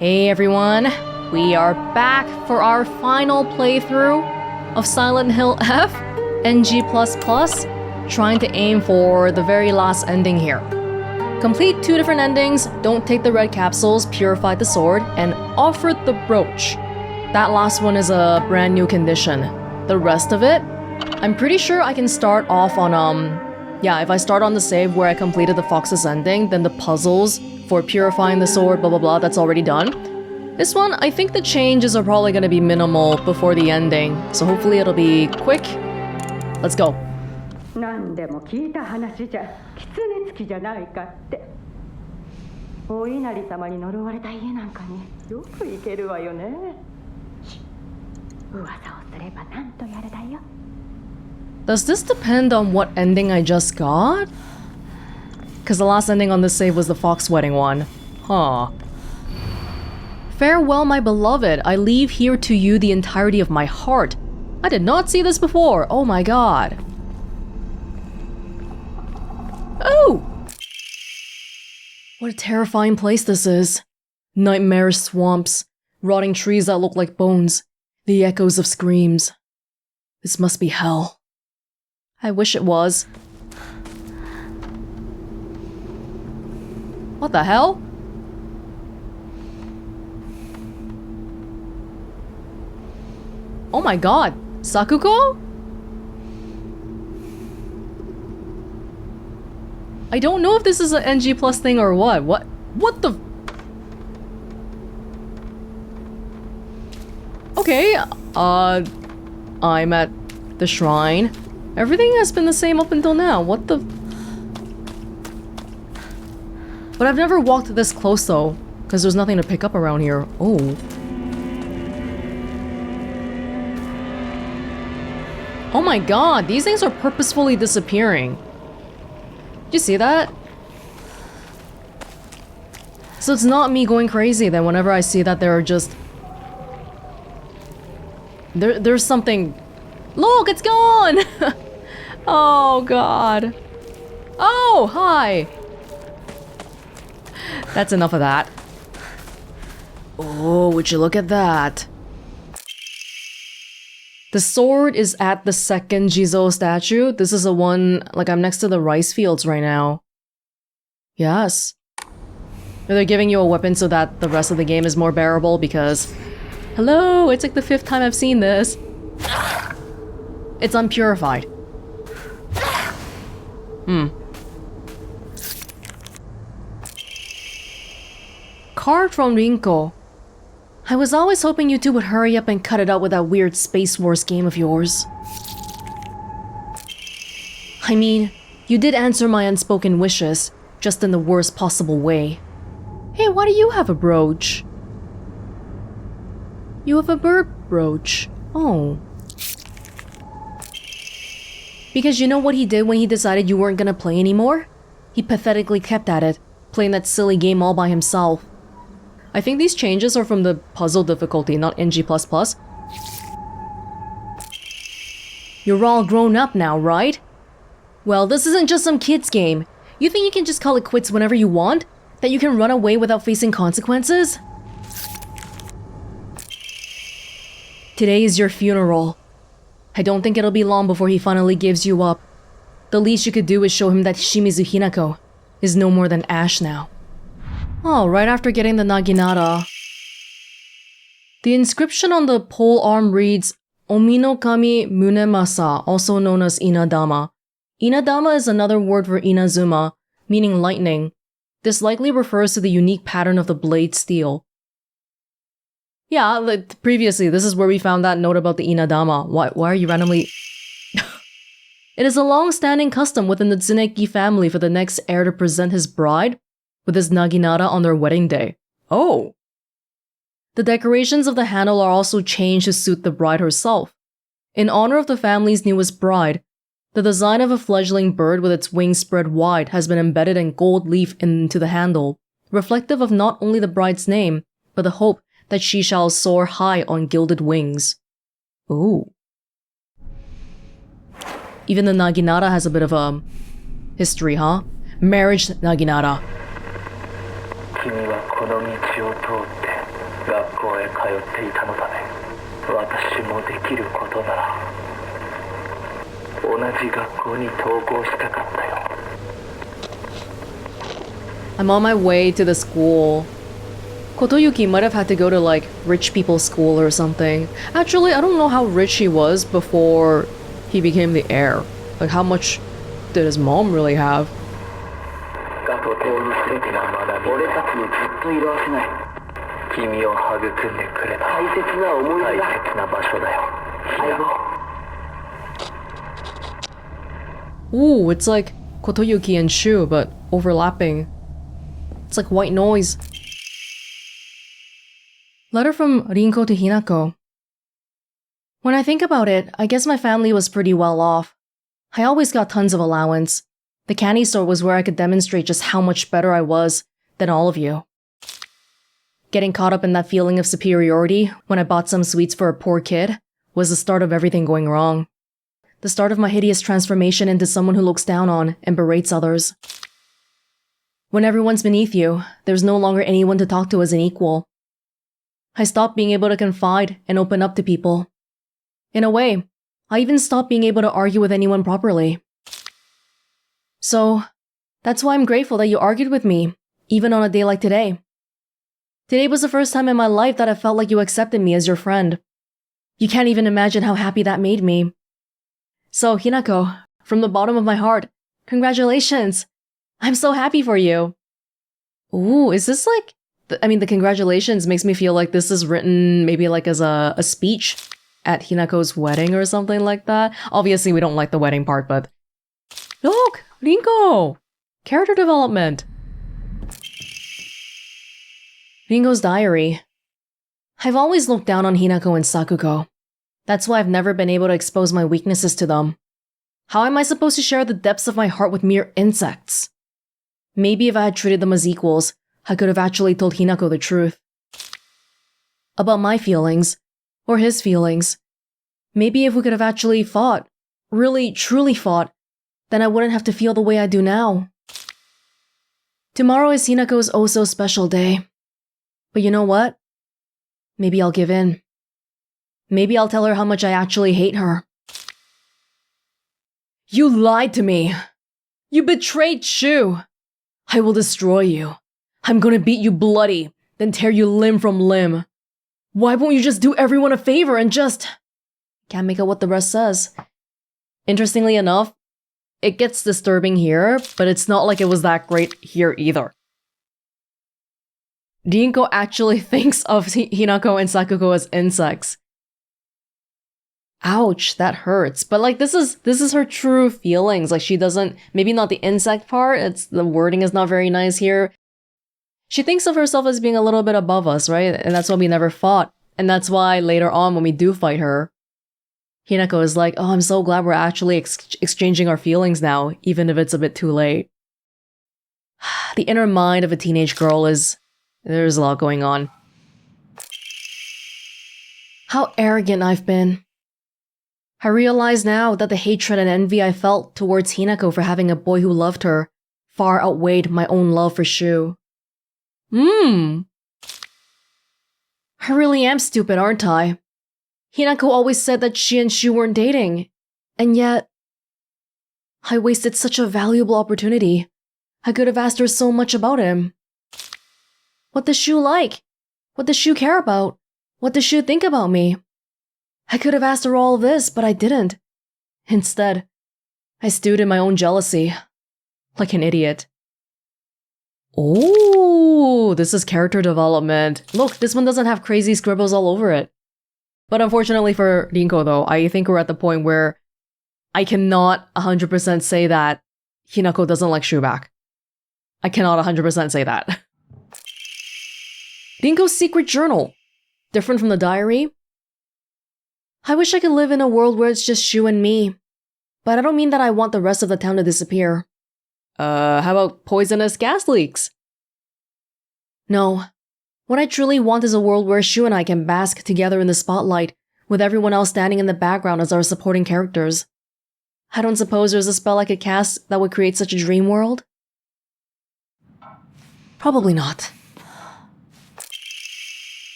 Hey everyone, we are back for our final playthrough of Silent Hill F NG++, trying to aim for the very last ending here. Complete 2 different endings, don't take the red capsules, purify the sword, and offer the brooch. That last one is a brand new condition. The rest of it, I'm pretty sure I can start off on, yeah, if I start on the save where I completed the Fox's ending, then the puzzles for purifying the sword, blah blah blah, that's already done. This one, I think the changes are probably gonna be minimal before the ending, so hopefully it'll be quick. Let's go. 何でも聞いた話じゃ狐つきじゃないかってお稲荷様に呪われた家なんかによく行けるわよね噂をすれば何とやらだよ Does this depend on what ending I just got? Because the last ending on this save was the Fox Wedding one. Huh. Farewell, my beloved. I leave here to you the entirety of my heart. I did not see this before. Oh my god. Oh! What a terrifying place this is. Nightmarish swamps, rotting trees that look like bones, the echoes of screams. This must be hell. I wish it was. What the hell? Oh my god, Sakuko? I don't know if this is an NG plus thing or what. What the? Okay, I'm at the shrine. Everything has been the same up until now. What the? But I've never walked this close though, because there's nothing to pick up around here. Oh. Oh my god, these things are purposefully disappearing. Did you see that? So it's not me going crazy then whenever I see that there are just... There's something... Look, it's gone! Oh god. Oh, hi! That's enough of that. Oh, would you look at that? The sword is at the second Jizo statue. This is the one, like I'm next to the rice fields right now. Yes. They're giving you a weapon so that the rest of the game is more bearable because... Hello, it's like the 5th time I've seen this. It's unpurified. Card from Rinko. I was always hoping you two would hurry up and cut it out with that weird Space Wars game of yours. I mean, you did answer my unspoken wishes, just in the worst possible way. Hey, why do you have a brooch? You have a bird brooch. Oh. Because you know what he did when he decided you weren't gonna play anymore? He pathetically kept at it, playing that silly game all by himself. I think these changes are from the puzzle difficulty, not NG++. You're all grown up now, right? Well, this isn't just some kid's game. You think you can just call it quits whenever you want? That you can run away without facing consequences? Today is your funeral. I don't think it'll be long before he finally gives you up. The least you could do is show him that Shimizu Hinako is no more than ash now. Oh, right after getting the Naginata. The inscription on the pole arm reads, Omi no Kami Munemasa, also known as Inadama. Inadama is another word for Inazuma, meaning lightning. This likely refers to the unique pattern of the blade steel. Yeah, like previously, this is where we found that note about the Inadama. Why are you randomly... It is a long-standing custom within the Tsuneki family for the next heir to present his bride with his Naginata on their wedding day. Oh! The decorations of the handle are also changed to suit the bride herself. In honor of the family's newest bride, the design of a fledgling bird with its wings spread wide has been embedded in gold leaf into the handle, reflective of not only the bride's name, but the hope that she shall soar high on gilded wings. Ooh. Even the Naginata has a bit of a history, huh? Marriage Naginata. 君はこの道を通って学校へ通っていたのだね。私もできることなら同じ学校に登校したかったよ。 I'm on my way to the school. Kotoyuki might have had to go to like rich people's school or something. Actually, I don't know how rich he was before he became the heir. Like how much did his mom really have? 学校に全てが学び、俺たちにずっと色あせない。君を育んでくれた大切な思い出だ。大切な場所だよ。相棒。 Ooh, it's like Kotoyuki and Shu, but overlapping. It's like white noise. Letter from Rinko to Hinako. When I think about it, I guess my family was pretty well off. I always got tons of allowance. The candy store was where I could demonstrate just how much better I was than all of you. Getting caught up in that feeling of superiority when I bought some sweets for a poor kid was the start of everything going wrong. The start of my hideous transformation into someone who looks down on and berates others. When everyone's beneath you, there's no longer anyone to talk to as an equal. I stopped being able to confide and open up to people. In a way, I even stopped being able to argue with anyone properly. So, that's why I'm grateful that you argued with me, even on a day like today. Today was the first time in my life that I felt like you accepted me as your friend. You can't even imagine how happy that made me. So, Hinako, from the bottom of my heart, congratulations! I'm so happy for you. Ooh, is this like... the congratulations makes me feel like this is written maybe like as a speech at Hinako's wedding or something like that. Obviously, we don't like the wedding part, but... Look! Rinko! Character development! Rinko's diary. I've always looked down on Hinako and Sakuko. That's why I've never been able to expose my weaknesses to them. How am I supposed to share the depths of my heart with mere insects? Maybe if I had treated them as equals, I could have actually told Hinako the truth. About my feelings, or his feelings. Maybe if we could have actually fought, really, truly fought, then I wouldn't have to feel the way I do now. Tomorrow is Hinako's oh-so-special day. But you know what? Maybe I'll give in. Maybe I'll tell her how much I actually hate her. You lied to me! You betrayed Shu! I will destroy you. I'm gonna beat you bloody, then tear you limb from limb. Why won't you just do everyone a favor and just... Can't make out what the rest says. Interestingly enough, it gets disturbing here, but it's not like it was that great here either. Rinko actually thinks of Hinako and Sakuko as insects. Ouch, that hurts. But like this is her true feelings. Like she doesn't, maybe not the insect part, it's the wording is not very nice here. She thinks of herself as being a little bit above us, right? And that's why we never fought. And that's why later on when we do fight her, Hinako is like, oh, I'm so glad we're actually exchanging our feelings now, even if it's a bit too late. The inner mind of a teenage girl there's a lot going on. How arrogant I've been. I realize now that the hatred and envy I felt towards Hinako for having a boy who loved her far outweighed my own love for Shu. I really am stupid, aren't I? Hinako always said that she and Shu weren't dating. And yet... I wasted such a valuable opportunity. I could have asked her so much about him. What does Shu like? What does Shu care about? What does Shu think about me? I could have asked her all of this, but I didn't. Instead, I stewed in my own jealousy. Like an idiot. Oh, this is character development. Look, this one doesn't have crazy scribbles all over it. But unfortunately for Rinko though, I think we're at the point where I cannot 100% say that Hinako doesn't like Shu back. I cannot 100% say that. Rinko's secret journal. Different from the diary. I wish I could live in a world where it's just Shu and me. But I don't mean that I want the rest of the town to disappear. How about poisonous gas leaks? No. What I truly want is a world where Shu and I can bask together in the spotlight, with everyone else standing in the background as our supporting characters. I don't suppose there's a spell I could cast that would create such a dream world? Probably not.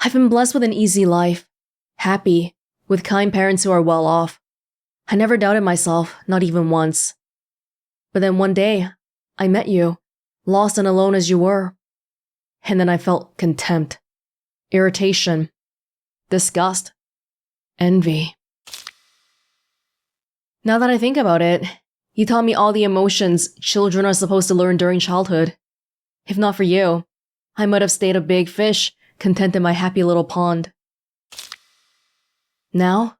I've been blessed with an easy life, happy, with kind parents who are well off. I never doubted myself, not even once. But then one day, I met you, lost and alone as you were. And then I felt contempt, irritation, disgust, envy. Now that I think about it, you taught me all the emotions children are supposed to learn during childhood. If not for you, I might have stayed a big fish, content in my happy little pond. Now,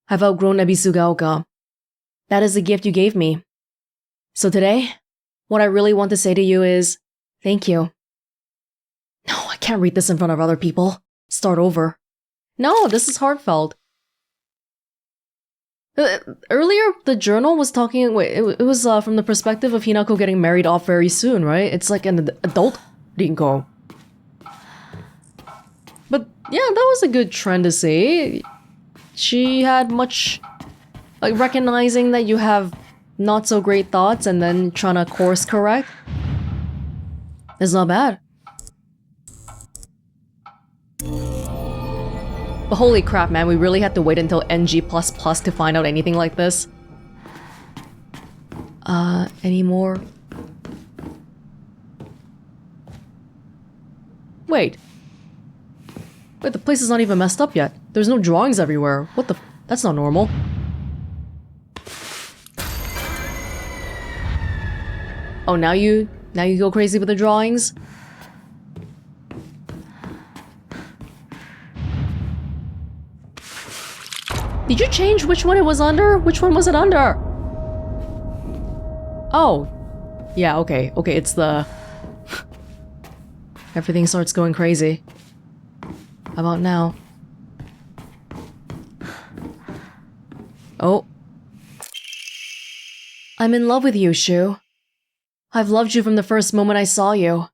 I've outgrown Ebisugaoka. That is the gift you gave me. So today, what I really want to say to you is, thank you. No, I can't read this in front of other people. Start over. No, this is heartfelt. Earlier, the journal was talking, it was from the perspective of Hinako getting married off very soon, right? It's like an adult Rinko. But yeah, that was a good trend to see. She had much, like, recognizing that you have not so great thoughts and then trying to course correct. It's not bad. But holy crap, man, we really had to wait until NG++ to find out anything like this. Any more? Wait, the place is not even messed up yet. There's no drawings everywhere. What the that's not normal. Oh, now you go crazy with the drawings? Did you change which one it was under? Which one was it under? Oh. Yeah, okay, it's the... Everything starts going crazy. How about now? Oh. I'm in love with you, Shu. I've loved you from the first moment I saw you.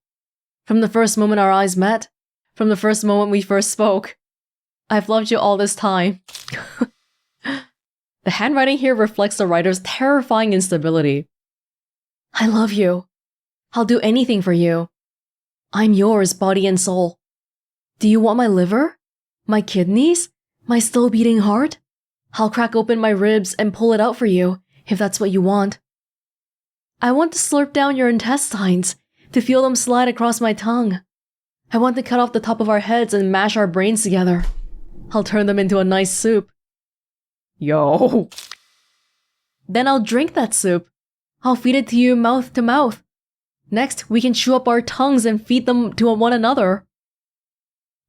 From the first moment our eyes met. From the first moment we first spoke. I've loved you all this time. The handwriting here reflects the writer's terrifying instability. I love you. I'll do anything for you. I'm yours, body and soul. Do you want my liver? My kidneys? My still beating heart? I'll crack open my ribs and pull it out for you, if that's what you want. I want to slurp down your intestines, to feel them slide across my tongue. I want to cut off the top of our heads and mash our brains together. I'll turn them into a nice soup. Yo. Then I'll drink that soup. I'll feed it to you mouth to mouth. Next, we can chew up our tongues and feed them to one another.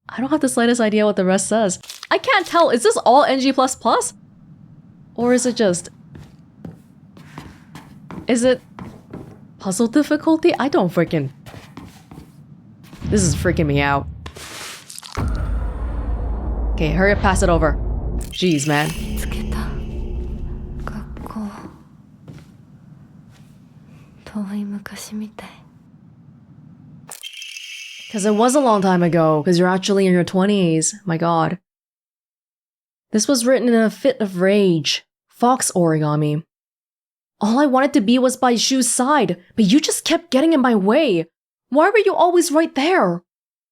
I don't have the slightest idea what the rest says. I can't tell, is this all NG++? Or is it just... Is it... puzzle difficulty? I don't freaking... This is freaking me out. Okay, hurry up, pass it over. Jeez, man. Because it was a long time ago, because you're actually in your 20s. My god. This was written in a fit of rage. Fox origami. All I wanted to be was by Shu's side, but you just kept getting in my way. Why were you always right there?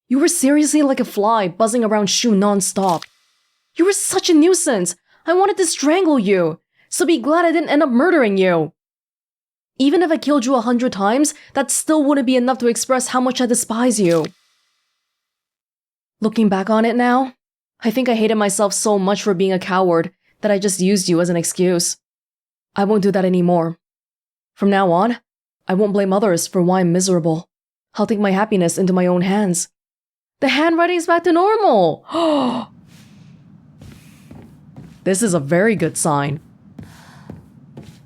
You were seriously like a fly buzzing around Shu non-stop. You were such a nuisance. I wanted to strangle you. So be glad I didn't end up murdering you. Even if I killed you 100 times, that still wouldn't be enough to express how much I despise you. Looking back on it now, I think I hated myself so much for being a coward that I just used you as an excuse. I won't do that anymore. From now on, I won't blame others for why I'm miserable. I'll take my happiness into my own hands. The handwriting's back to normal! This is a very good sign.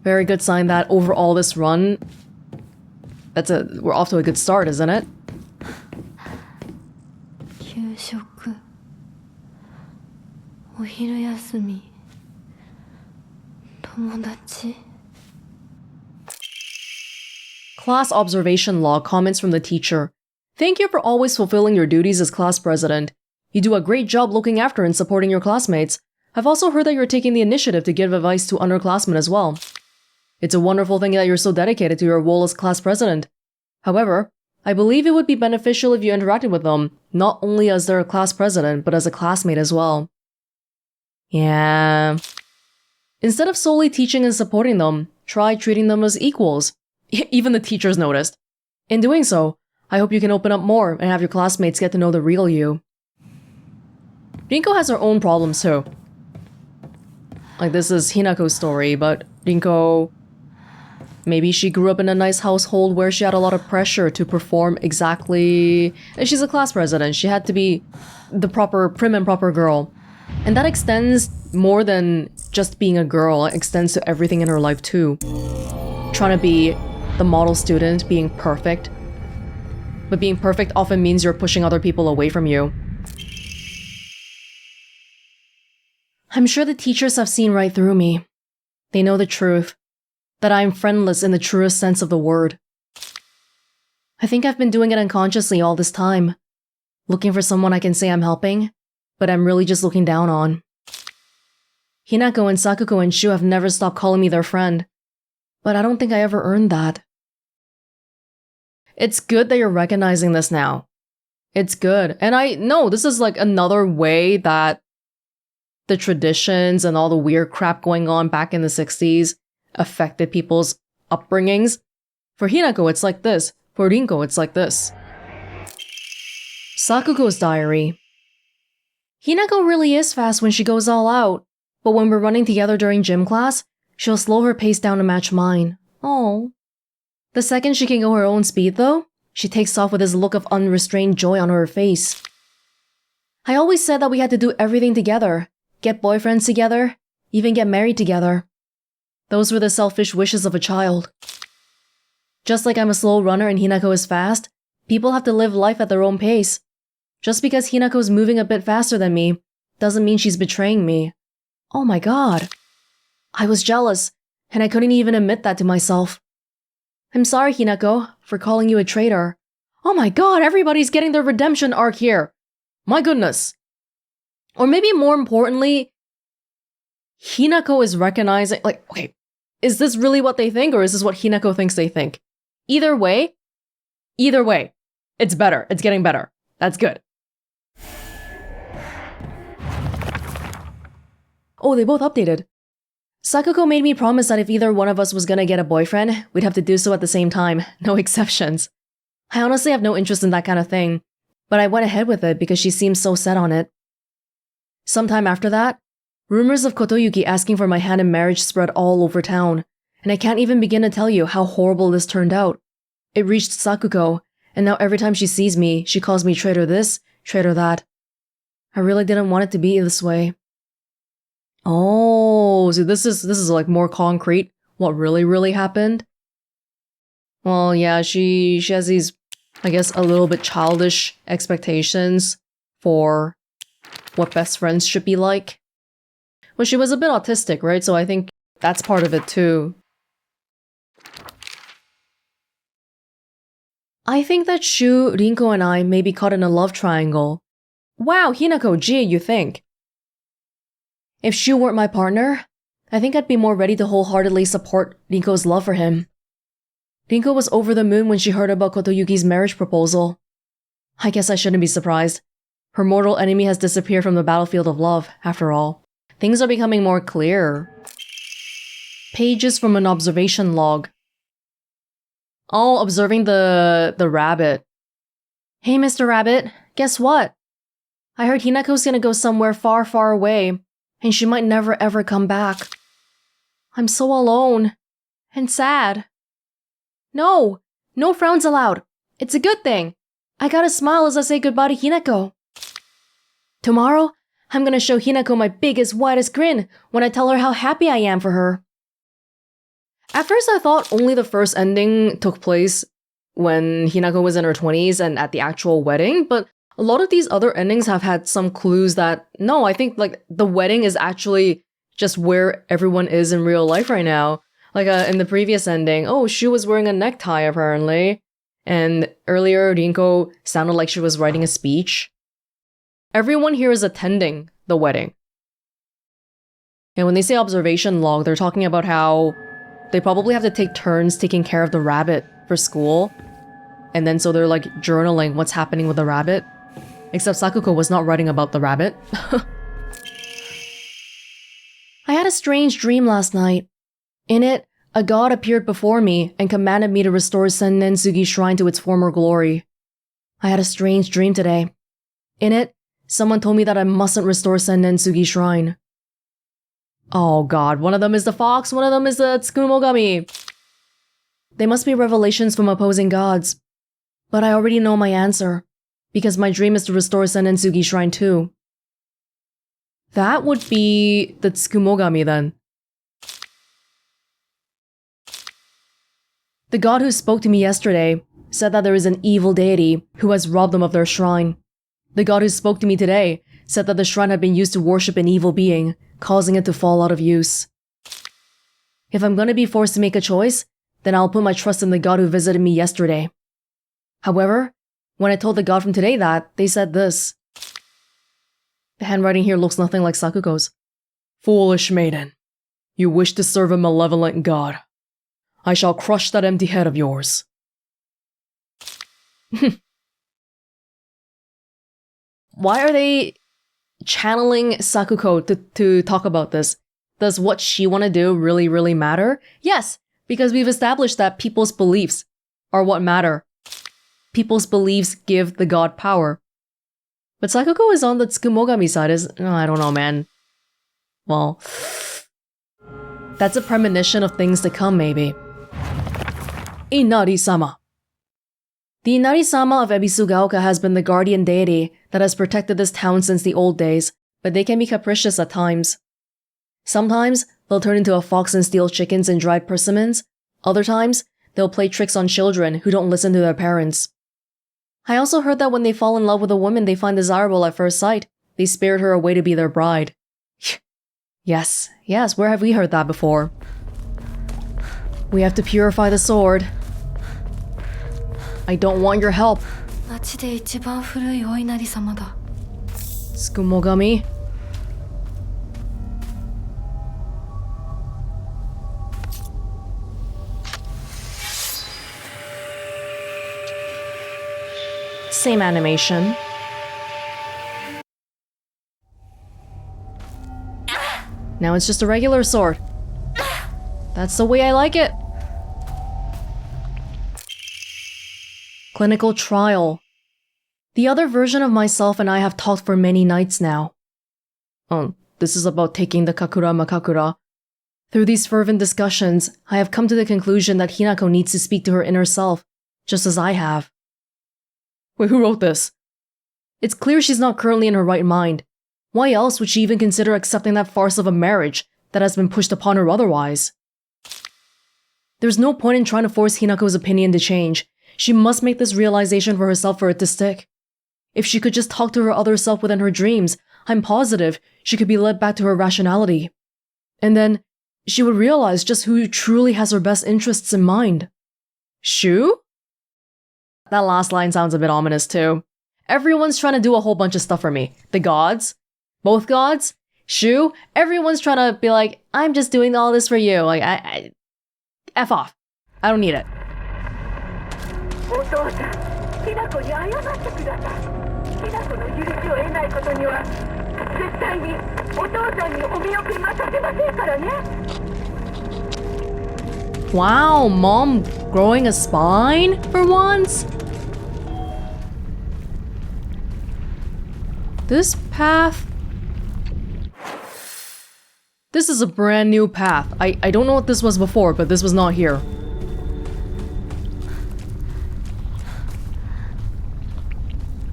Very good sign that overall this run, we're off to a good start, isn't it? Class observation log comments from the teacher. Thank you for always fulfilling your duties as class president. You do a great job looking after and supporting your classmates. I've also heard that you're taking the initiative to give advice to underclassmen as well. It's a wonderful thing that you're so dedicated to your role as class president. However, I believe it would be beneficial if you interacted with them, not only as their class president, but as a classmate as well. Yeah. Instead of solely teaching and supporting them, try treating them as equals. Even the teachers noticed. In doing so, I hope you can open up more and have your classmates get to know the real you. Rinko has her own problems too. Like, this is Hinako's story, but Rinko... maybe she grew up in a nice household where she had a lot of pressure to perform exactly... She's a class president. She had to be the proper, prim and proper girl. And that extends more than just being a girl. It extends to everything in her life too. Trying to be the model student, being perfect. But being perfect often means you're pushing other people away from you. I'm sure the teachers have seen right through me. They know the truth. That I am friendless in the truest sense of the word. I think I've been doing it unconsciously all this time. Looking for someone I can say I'm helping, but I'm really just looking down on. Hinako and Sakuko and Shu have never stopped calling me their friend, but I don't think I ever earned that. It's good that you're recognizing this now. It's good. And I know this is like another way that the traditions and all the weird crap going on back in the 60s affected people's upbringings. For Hinako, it's like this. For Rinko, it's like this. Sakuko's diary. Hinako really is fast when she goes all out, but when we're running together during gym class, she'll slow her pace down to match mine. Oh. The second she can go her own speed, though, she takes off with this look of unrestrained joy on her face. I always said that we had to do everything together, get boyfriends together, even get married together. Those were the selfish wishes of a child. Just like I'm a slow runner and Hinako is fast, people have to live life at their own pace. Just because Hinako's moving a bit faster than me, doesn't mean she's betraying me. Oh my god. I was jealous, and I couldn't even admit that to myself. I'm sorry, Hinako, for calling you a traitor. Oh my god, everybody's getting their redemption arc here. My goodness. Or maybe more importantly, Hinako is recognizing, like, okay, is this really what they think, or is this what Hinako thinks they think? Either way, it's better. It's getting better. That's good. Oh, they both updated. Sakuko made me promise that if either one of us was gonna get a boyfriend, we'd have to do so at the same time. No exceptions. I honestly have no interest in that kind of thing, but I went ahead with it because she seemed so set on it. Sometime after that, rumors of Kotoyuki asking for my hand in marriage spread all over town, and I can't even begin to tell you how horrible this turned out. It reached Sakuko, and now every time she sees me, she calls me traitor this, traitor that. I really didn't want it to be this way. Oh, so this is like more concrete, what really happened? Well, yeah, she has these, I guess, a little bit childish expectations for what best friends should be like. Well, she was a bit autistic, right? So I think that's part of it too. I think that Shu, Rinko, and I may be caught in a love triangle. Wow, Hinako, gee, you think? If Shu weren't my partner, I think I'd be more ready to wholeheartedly support Rinko's love for him. Rinko was over the moon when she heard about Kotoyuki's marriage proposal. I guess I shouldn't be surprised. Her mortal enemy has disappeared from the battlefield of love, after all. Things are becoming more clear. Pages from an observation log. Oh, observing the rabbit. Hey, Mr. Rabbit, guess what? I heard Hinako's gonna go somewhere far, far away, and she might never ever come back. I'm so alone. And sad. No frowns allowed. It's a good thing. I gotta smile as I say goodbye to Hinako. Tomorrow, I'm gonna show Hinako my biggest, widest grin when I tell her how happy I am for her. At first I thought only the first ending took place when Hinako was in her 20s and at the actual wedding, but a lot of these other endings have had some clues that, no, I think like the wedding is actually just where everyone is in real life right now. Like in the previous ending, oh, Shu was wearing a necktie apparently, and earlier Rinko sounded like she was writing a speech. Everyone here is attending the wedding. And when they say observation log, they're talking about how they probably have to take turns taking care of the rabbit for school. and then so they're like journaling what's happening with the rabbit. Except Sakuko was not writing about the rabbit. I had a strange dream last night. In it, a god appeared before me and commanded me to restore Sennensugi Shrine to its former glory. I had a strange dream today. In it, someone told me that I mustn't restore Sennensugi Shrine. Oh god, one of them is the fox, one of them is the Tsukumogami. They must be revelations from opposing gods. But I already know my answer, because my dream is to restore Sennensugi Shrine too. That would be the Tsukumogami then. The god who spoke to me yesterday said that there is an evil deity who has robbed them of their shrine. The god who spoke to me today said that the shrine had been used to worship an evil being, causing it to fall out of use. If I'm going to be forced to make a choice, then I'll put my trust in the god who visited me yesterday. However, when I told the god from today that, they said this. The handwriting here looks nothing like Sakuko's. Foolish maiden, you wish to serve a malevolent god. I shall crush that empty head of yours. Why are they channeling Sakuko to talk about this? Does what she want to do really matter? Yes, because we've established that people's beliefs are what matter. People's beliefs give the god power. But Sakuko is on the Tsukumogami side, I don't know, man. Well, that's a premonition of things to come, maybe. Inari-sama. The Inari-sama of Ebisugaoka has been the guardian deity that has protected this town since the old days, but they can be capricious at times. Sometimes, they'll turn into a fox and steal chickens and dried persimmons. Other times, they'll play tricks on children who don't listen to their parents. I also heard that when they fall in love with a woman they find desirable at first sight, they spirit her away to be their bride. Yes, where have we heard that before? We have to purify the sword. I don't want your help. Tsukumogami. Same animation. Now it's just a regular sword. That's the way I like it. Clinical trial. The other version of myself and I have talked for many nights now. This is about taking the Kakura Makakura. Through these fervent discussions, I have come to the conclusion that Hinako needs to speak to her inner self, just as I have. Wait, who wrote this? It's clear she's not currently in her right mind. Why else would she even consider accepting that farce of a marriage that has been pushed upon her otherwise? There's no point in trying to force Hinako's opinion to change. She must make this realization for herself for it to stick. If she could just talk to her other self within her dreams, I'm positive she could be led back to her rationality. And then, she would realize just who truly has her best interests in mind. Shu? That last line sounds a bit ominous too. Everyone's trying to do a whole bunch of stuff for me. The gods? Both gods? Shu? Everyone's trying to be like, I'm just doing all this for you. Like, F off. I don't need it. Wow, mom growing a spine for once? This path? This is a brand new path. I don't know what this was before, but this was not here.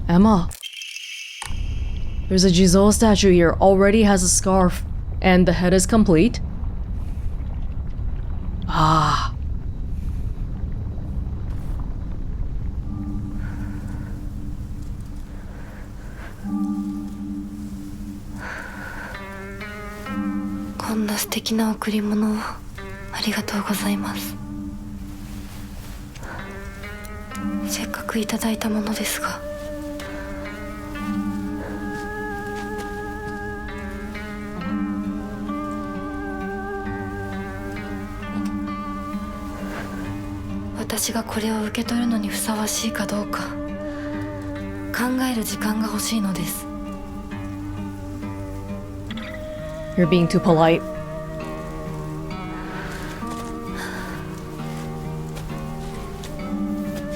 Emma. There's a Jizo statue here, already has a scarf, and the head is complete. Ah. 私がこれを受け取るのにふさわしいかどうか考える時間が欲しいのです。 You're being too polite.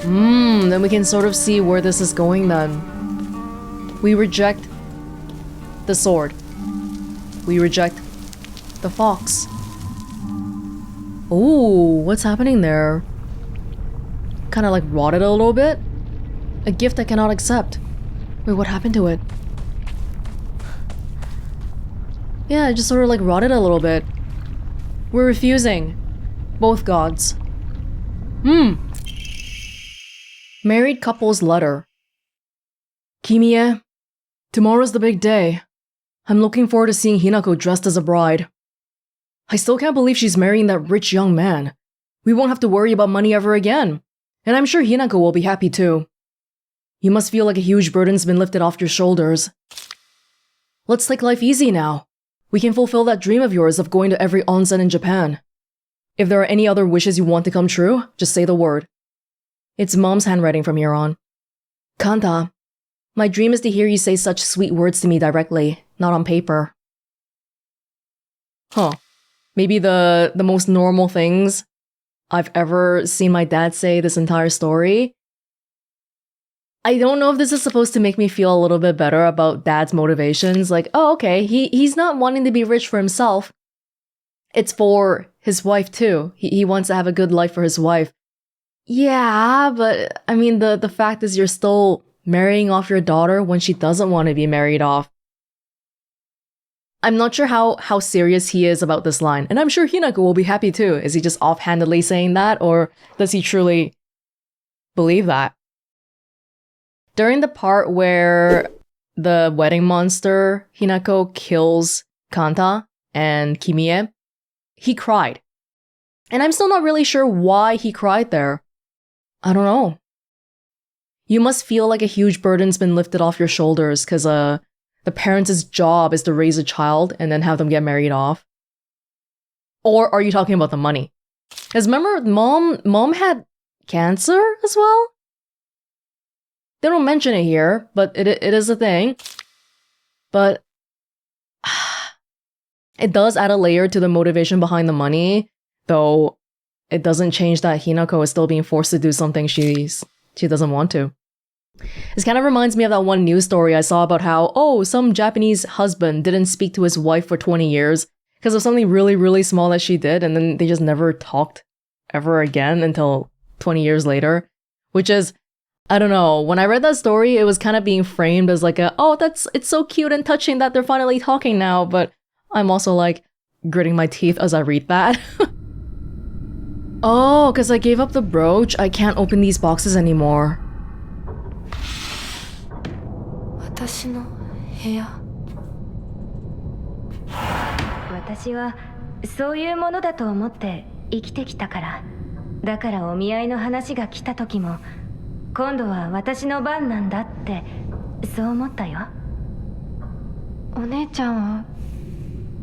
Then we can sort of see where this is going then. We reject the sword. We reject the fox. Ooh, what's happening there? Kind of like rotted a little bit? A gift I cannot accept. Wait, what happened to it? Yeah, it just sort of like rotted a little bit. We're refusing. Both gods. Married couple's letter. Kimie, tomorrow's the big day. I'm looking forward to seeing Hinako dressed as a bride. I still can't believe she's marrying that rich young man. We won't have to worry about money ever again. And I'm sure Hinako will be happy too. You must feel like a huge burden's been lifted off your shoulders. Let's take life easy now. We can fulfill that dream of yours of going to every onsen in Japan. If there are any other wishes you want to come true, just say the word. It's Mom's handwriting from here on. Kanta, my dream is to hear you say such sweet words to me directly, not on paper. Huh. Maybe the most normal things I've ever seen my dad say this entire story. I don't know if this is supposed to make me feel a little bit better about Dad's motivations. Like, oh, okay, he's not wanting to be rich for himself. It's for his wife too. He wants to have a good life for his wife. Yeah, but I mean, the fact is you're still marrying off your daughter when she doesn't want to be married off. I'm not sure how serious he is about this line, and I'm sure Hinako will be happy too. Is he just offhandedly saying that, or does he truly believe that? During the part where the wedding monster Hinako kills Kanta and Kimie, he cried. And I'm still not really sure why he cried there. I don't know. You must feel like a huge burden's been lifted off your shoulders because the parents' job is to raise a child and then have them get married off. Or are you talking about the money? Because remember, mom had cancer as well? They don't mention it here, but it is a thing. But it does add a layer to the motivation behind the money, though it doesn't change that Hinako is still being forced to do something she doesn't want to. This kind of reminds me of that one news story I saw about how, some Japanese husband didn't speak to his wife for 20 years because of something really, really small that she did, and then they just never talked ever again until 20 years later. Which is, I don't know, when I read that story, it was kind of being framed as like it's so cute and touching that they're finally talking now, but I'm also like gritting my teeth as I read that. Oh, because I gave up the brooch, I can't open these boxes anymore. 私の部屋。私はそういうものだと思って生きてきたから。だからお見合いの話が来た時も、今度は私の番なんだってそう思ったよ。お姉ちゃんは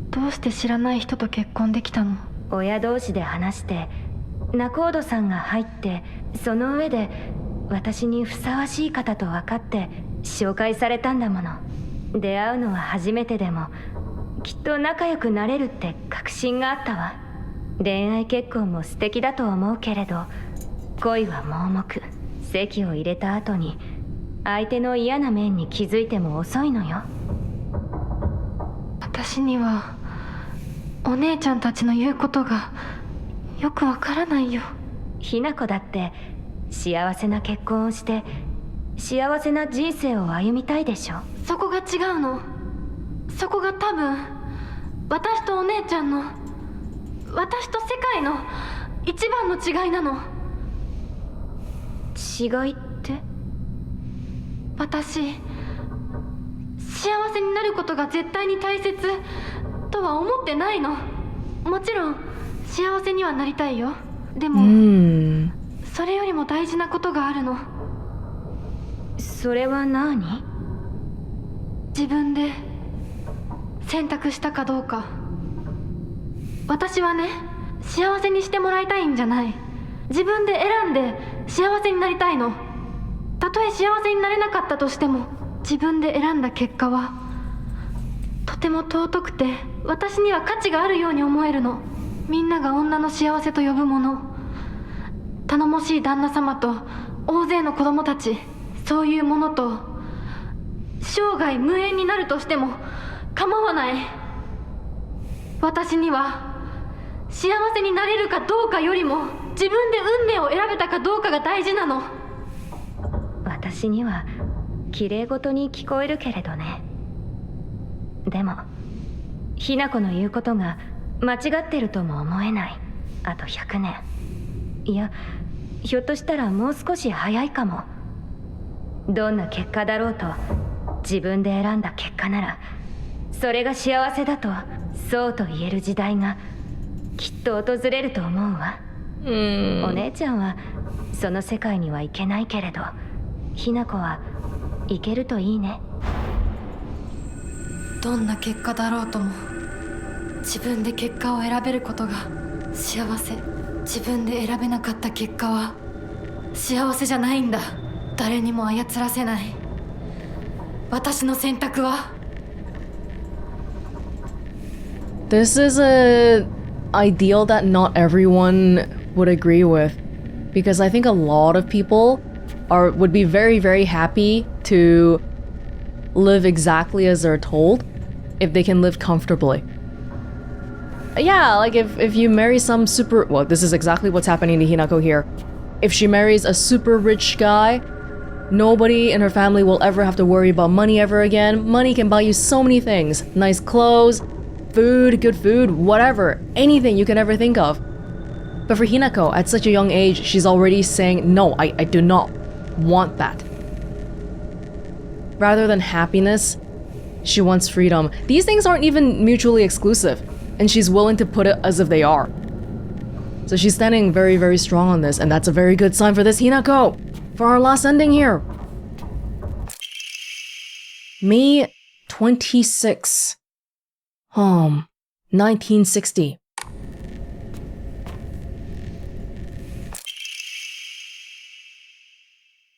どうして知らない人と結婚できたの？親同士で話して仲人さんが入って、その上で私にふさわしい方と分かって紹介されたんだもの。出会うのは初めてでもきっと仲良くなれるって確信があったわ。恋愛結婚も素敵だと思うけれど、恋は盲目。籍を入れた後に相手の嫌な面に気づいても遅いのよ。私にはお姉ちゃんたちの言うことがよくわからないよ。ひなこだって幸せな結婚をして幸せな人生を歩みたいでしょ。そこが違うの。そこが多分私とお姉ちゃんの、私と世界の一番の違いなの。違いって？私、幸せになることが絶対に大切とは思ってないの。もちろん幸せにはなりたいよ。でも、それよりも大事なことがあるの。それは何？自分で選択したかどうか。私はね、幸せにしてもらいたいんじゃない。自分で選んで幸せになりたいの。たとえ幸せになれなかったとしても、自分で選んだ結果はとても尊くて、私には価値があるように思えるの。みんなが女の幸せと呼ぶもの、頼もしい旦那様と大勢の子供たち、そういうものと生涯無縁になるとしても構わない。私には幸せになれるかどうかよりも、自分で運命を選べたかどうかが大事なの。私には綺麗事に聞こえるけれどね。でもひな子の言うことが間違ってるとも思えない。あと100年、いやひょっとしたらもう少し早いかも。どんな結果だろうと、自分で選んだ結果ならそれが幸せだとそうと言える時代がきっと訪れると思うわ。お姉ちゃんはその世界には行けないけれど、ひな子は行けるといいね。どんな結果だろうとも、自分で結果を選べることが幸せ。自分で選べなかった結果は幸せじゃないんだ。誰にも操らせない。私の選択は。 This is an ideal that not everyone would agree with, because I think a lot of people would be very, very happy to live exactly as they're told if they can live comfortably. Yeah, like if you marry some super... Well, this is exactly what's happening to Hinako here. If she marries a super rich guy, nobody in her family will ever have to worry about money ever again. Money can buy you so many things. Nice clothes, food, good food, whatever. Anything you can ever think of. But for Hinako, at such a young age, she's already saying, no, I do not want that. Rather than happiness, she wants freedom. These things aren't even mutually exclusive, and she's willing to put it as if they are. So she's standing very, very strong on this, and that's a very good sign for this Hinako! For our last ending here! May 26. 1960.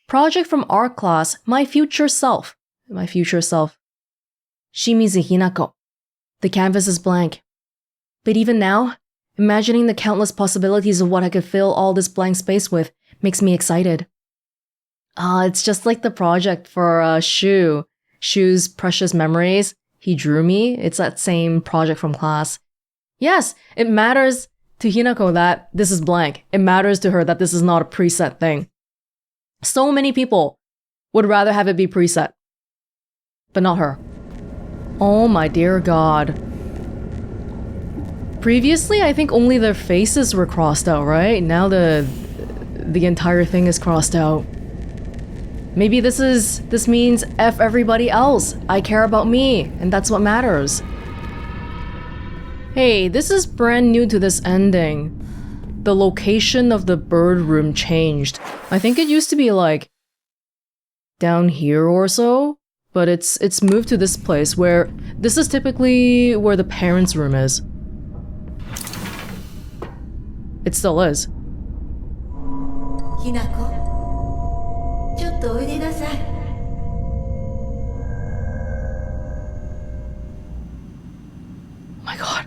Project from art class, My Future Self. Shimizu Hinako. The canvas is blank. But even now, imagining the countless possibilities of what I could fill all this blank space with makes me excited. It's just like the project for Shu's Precious Memories. He drew me. It's that same project from class. Yes, it matters to Hinako that this is blank. It matters to her that this is not a preset thing. So many people would rather have it be preset, but not her. Oh my dear god. Previously, I think only their faces were crossed out, right? Now the entire thing is crossed out. Maybe this means F everybody else. I care about me, and that's what matters. Hey, this is brand new to this ending. The location of the bird room changed. I think it used to be like down here or so, but it's moved to this place where this is typically where the parents' room is. It still is. Hinako, ちょっとおいでなさい。Oh my god.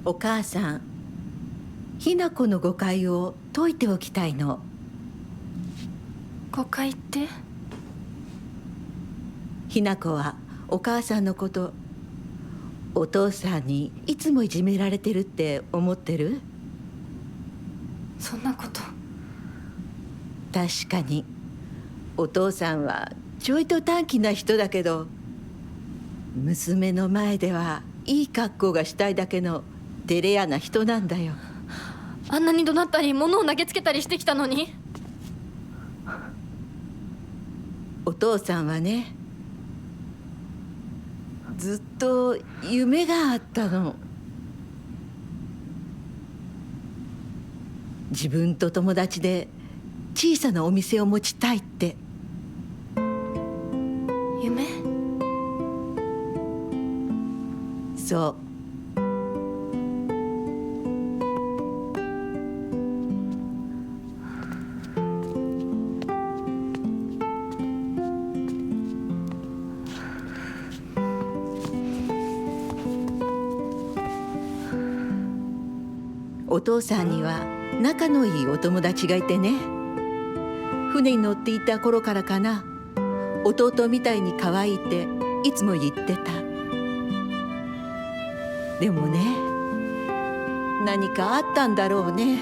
お母さん、ひなこの誤解を解いておきたいの。誤解って？ひなこはお母さんのこと、お父さんにいつもいじめられてるって思ってる？そんなこと。確かにお父さんはちょいと短気な人だけど、娘の前ではいい格好がしたいだけの照れ屋な人なんだよ。あんなに怒鳴ったり物を投げつけたりしてきたのに。お父さんはね、ずっと夢があったの。自分と友達で小さなお店を持ちたいって。夢？そう。お父さんには仲のいいお友達がいてね、船に乗っていた頃からかな、弟みたいに可愛いっていつも言ってた。でもね、何かあったんだろうね。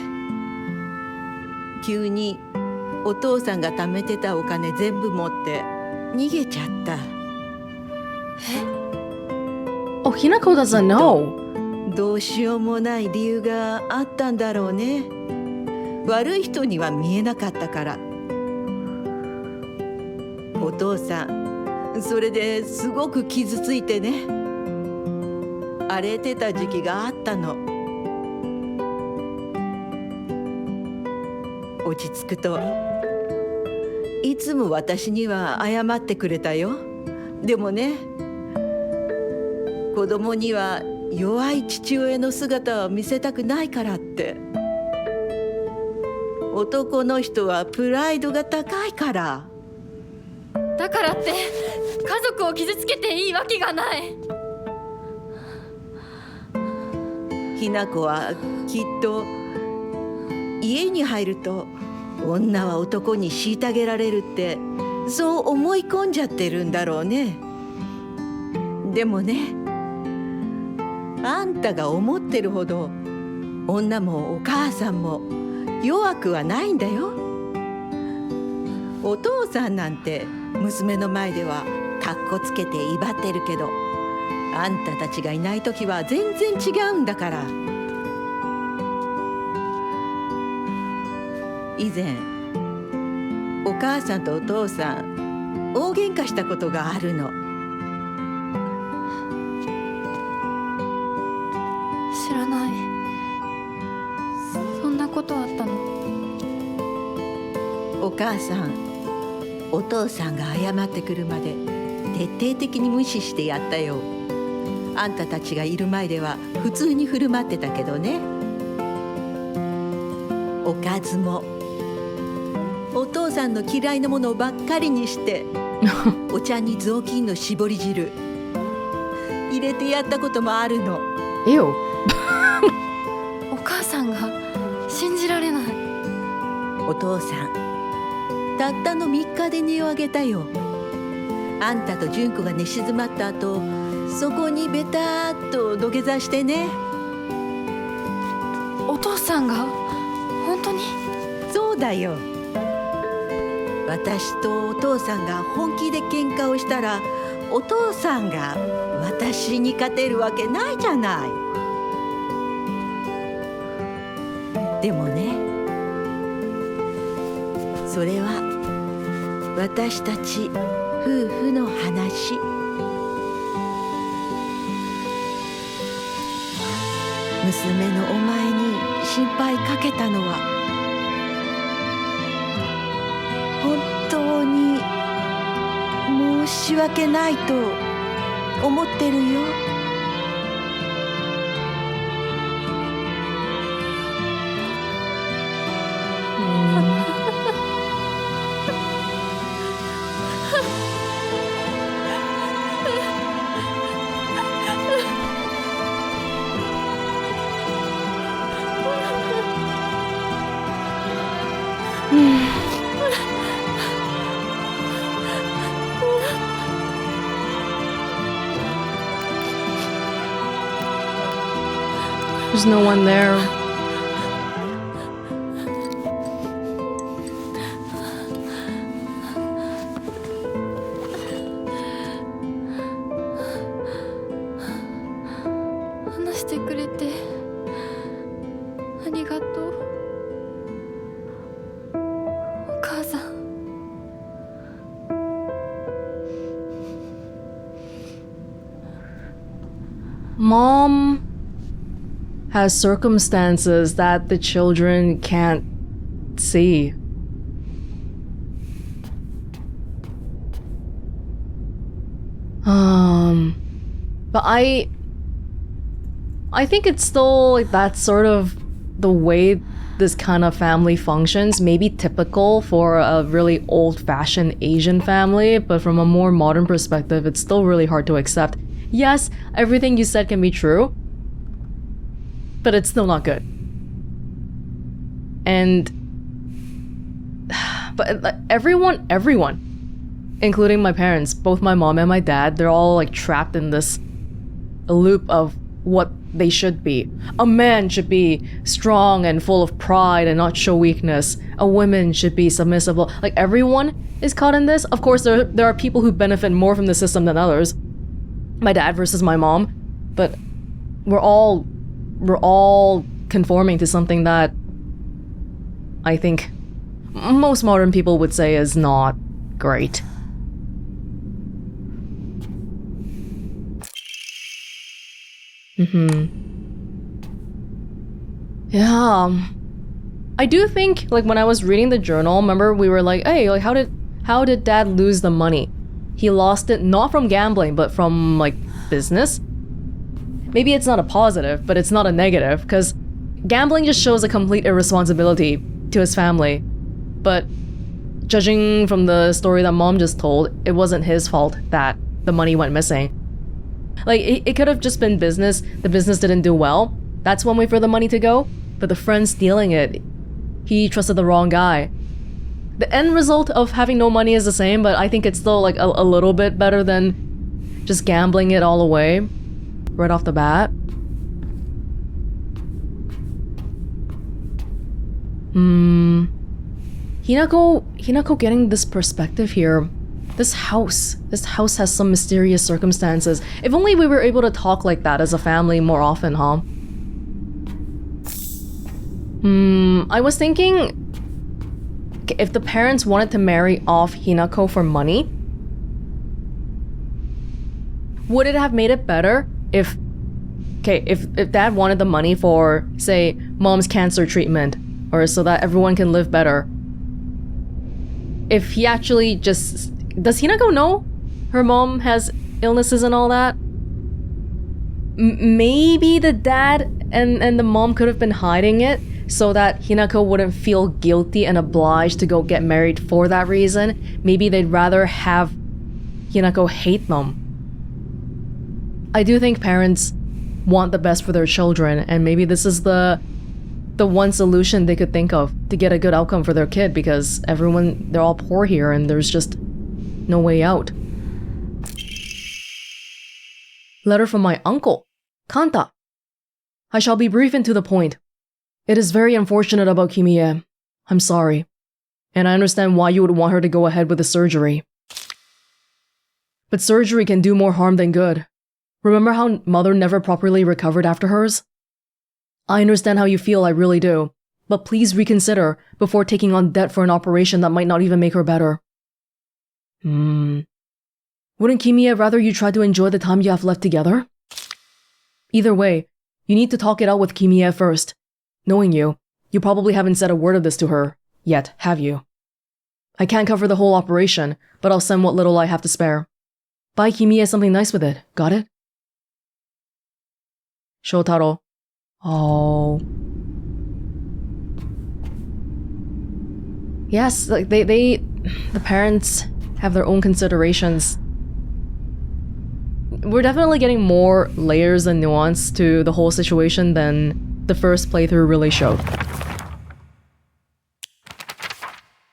急にお父さんが貯めてたお金全部持って逃げちゃった。Oh, Hinako doesn't know. どうしようもない理由があったんだろうね。悪い人には見えなかったから。お父さん、それですごく傷ついてね、荒れてた時期があったの。落ち着くといつも私には謝ってくれたよ。でもね、子供には弱い父親の姿を見せたくないからって。男の人はプライドが高いから。だからって家族を傷つけていいわけがない。ひな子はきっと家に入ると女は男に虐げられるってそう思い込んじゃってるんだろうね。でもね、あんたが思ってるほど女もお母さんも弱くはないんだよ。お父さんなんて娘の前ではかっこつけて威張ってるけど、あんたたちがいない時は全然違うんだから。以前お母さんとお父さん大喧嘩したことがあるの。知らない。そんなことあったの？お母さん、お父さんが謝ってくるまで徹底的に無視してやったよ。あんたたちがいる前では普通に振る舞ってたけどね。おかずもお父さんの嫌いなものばっかりにしてお茶に雑巾の絞り汁入れてやったこともあるの。Ew. お母さんが信じられない。お父さんたったの3日で値を上げたよ。あんたと純子が寝静まった後、そこにベターっと土下座してね。お父さんが本当に？そうだよ。私とお父さんが本気で喧嘩をしたら、お父さんが私に勝てるわけないじゃない。でもね、それは私たち夫婦の話。娘のお前に心配かけたのは本当に申し訳ないと思ってるよ。There's no one there. Mom has circumstances that the children can't see. But I think it's still like that's sort of the way this kind of family functions, maybe typical for a really old-fashioned Asian family, but from a more modern perspective, it's still really hard to accept. Yes, everything you said can be true, but it's still not good. And... But everyone, including my parents, both my mom and my dad, they're all like trapped in this loop of what they should be. A man should be strong and full of pride and not show weakness. A woman should be submissive. Like, everyone is caught in this. Of course, there are people who benefit more from the system than others. My dad versus my mom. But we're all conforming to something that I think most modern people would say is not great. Yeah. I do think, like, when I was reading the journal, remember we were like, hey, like, how did dad lose the money? He lost it not from gambling, but from, like, business? Maybe it's not a positive, but it's not a negative, because gambling just shows a complete irresponsibility to his family. But judging from the story that mom just told, it wasn't his fault that the money went missing. Like, it could have just been business. The business didn't do well. That's one way for the money to go. But the friend stealing it, he trusted the wrong guy. The end result of having no money is the same, but I think it's still like a little bit better than just gambling it all away right off the bat. Hinako getting this perspective here. This house has some mysterious circumstances. If only we were able to talk like that as a family more often, huh? I was thinking, if the parents wanted to marry off Hinako for money, would it have made it better if dad wanted the money for, say, mom's cancer treatment, or so that everyone can live better? If he actually just... Does Hinako know her mom has illnesses and all that? Maybe the dad and the mom could have been hiding it so that Hinako wouldn't feel guilty and obliged to go get married for that reason. Maybe they'd rather have Hinako hate them. I do think parents want the best for their children, and maybe this is the one solution they could think of to get a good outcome for their kid, because they're all poor here and there's just no way out. Letter from my uncle, Kanta. I shall be brief and to the point. It is very unfortunate about Kimiye. I'm sorry. And I understand why you would want her to go ahead with the surgery. But surgery can do more harm than good. Remember how mother never properly recovered after hers? I understand how you feel, I really do. But please reconsider before taking on debt for an operation that might not even make her better. Wouldn't Kimiye rather you try to enjoy the time you have left together? Either way, you need to talk it out with Kimiye first. Knowing you probably haven't said a word of this to her yet, have you? I can't cover the whole operation, but I'll send what little I have to spare. Buy Kimiye something nice with it, got it? Shotaro. Oh. Yes, like the parents have their own considerations. We're definitely getting more layers and nuance to the whole situation than the first playthrough really showed.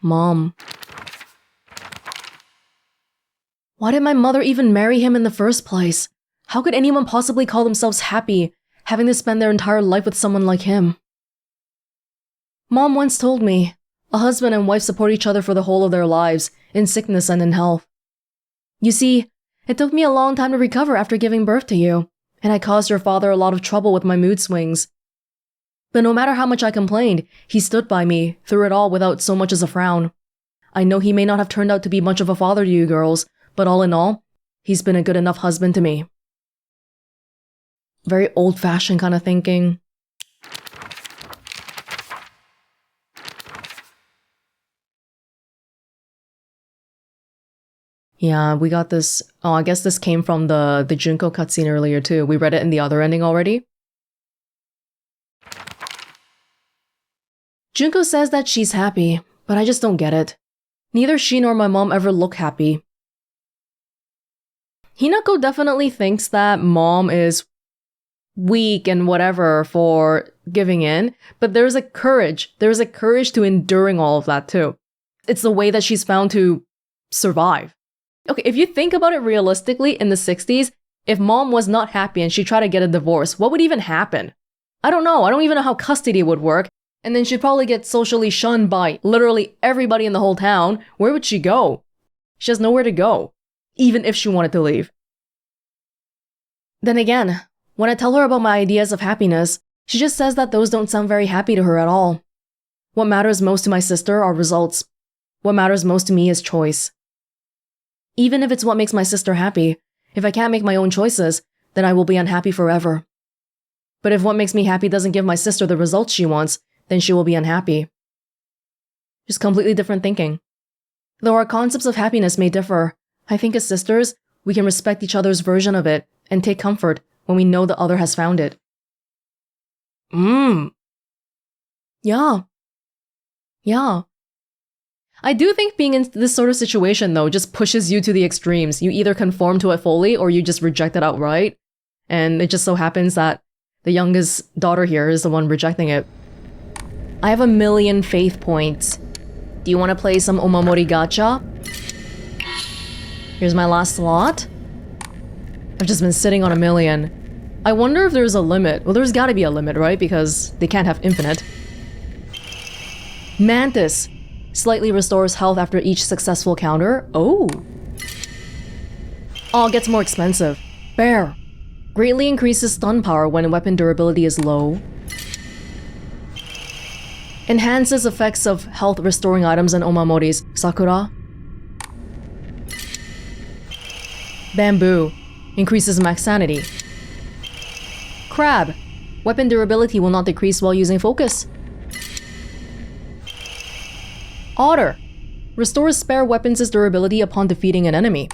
Mom. Why did my mother even marry him in the first place? How could anyone possibly call themselves happy having to spend their entire life with someone like him? Mom once told me, a husband and wife support each other for the whole of their lives, in sickness and in health. You see, it took me a long time to recover after giving birth to you, and I caused your father a lot of trouble with my mood swings. But no matter how much I complained, he stood by me through it all without so much as a frown. I know he may not have turned out to be much of a father to you girls, but all in all, he's been a good enough husband to me. Very old-fashioned kind of thinking. Yeah, we got this. Oh, I guess this came from the Junko cutscene earlier too. We read it in the other ending already. Junko says that she's happy, but I just don't get it. Neither she nor my mom ever look happy. Hinako definitely thinks that mom is weak and whatever for giving in, but there's a courage. There's a courage to enduring all of that too. It's the way that she's found to survive. Okay, if you think about it realistically, in the 60s, if mom was not happy and she tried to get a divorce, what would even happen? I don't know. I don't even know how custody would work. And then she'd probably get socially shunned by literally everybody in the whole town. Where would she go? She has nowhere to go, even if she wanted to leave. Then again, when I tell her about my ideas of happiness, she just says that those don't sound very happy to her at all. What matters most to my sister are results. What matters most to me is choice. Even if it's what makes my sister happy, if I can't make my own choices, then I will be unhappy forever. But if what makes me happy doesn't give my sister the results she wants, then she will be unhappy. Just completely different thinking. Though our concepts of happiness may differ, I think as sisters, we can respect each other's version of it and take comfort when we know the other has found it. Yeah. I do think being in this sort of situation, though, just pushes you to the extremes. You either conform to it fully or you just reject it outright. And it just so happens that the youngest daughter here is the one rejecting it. I have 1,000,000 faith points. Do you want to play some Omamori gacha? Here's my last slot. I've just been sitting on 1,000,000. I wonder if there's a limit. Well, there's gotta be a limit, right? Because they can't have infinite. Mantis. Slightly restores health after each successful counter. Oh, gets more expensive. Bear. Greatly increases stun power when weapon durability is low. Enhances effects of health restoring items and omamoris. Sakura. Bamboo. Increases max sanity. Crab. Weapon durability will not decrease while using focus. Otter. Restores spare weapons' durability upon defeating an enemy.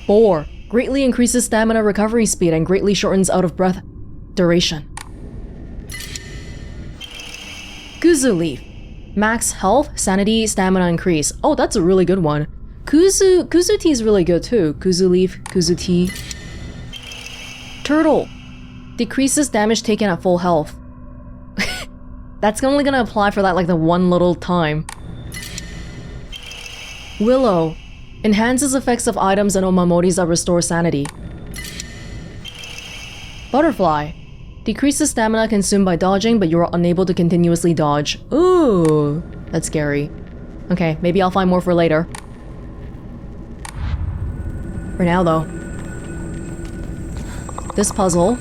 Boar. Greatly increases stamina recovery speed and greatly shortens out-of-breath duration. Kuzu leaf. Max health, sanity, stamina increase. Oh, that's a really good one. Kuzu tea is really good too. Kuzu leaf, kuzu tea. Turtle. Decreases damage taken at full health. That's only gonna apply for that like the one little time. Willow. Enhances effects of items and omamoris that restore sanity. Butterfly. Decreases stamina consumed by dodging, but you are unable to continuously dodge. Ooh, that's scary. Okay, maybe I'll find more for later. For now though. This puzzle.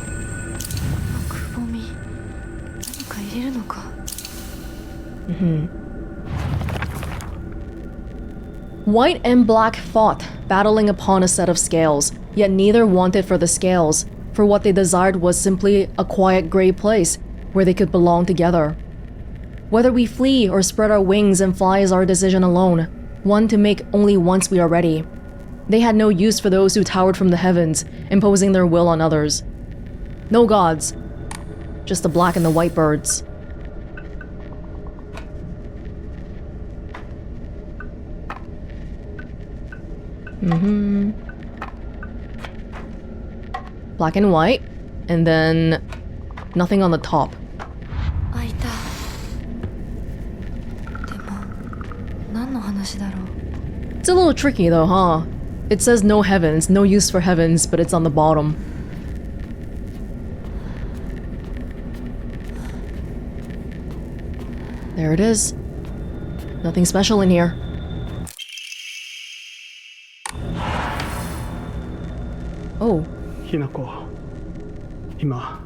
White and black fought, battling upon a set of scales, yet neither wanted for the scales, for what they desired was simply a quiet gray place where they could belong together. Whether we flee or spread our wings and fly is our decision alone, one to make only once we are ready. They had no use for those who towered from the heavens, imposing their will on others. No gods, just the black and the white birds. Black and white, and then nothing on the top. It's a little tricky though, huh? It says no heavens, no use for heavens, but it's on the bottom. There it is. Nothing special in here. Oh. Hinako, 今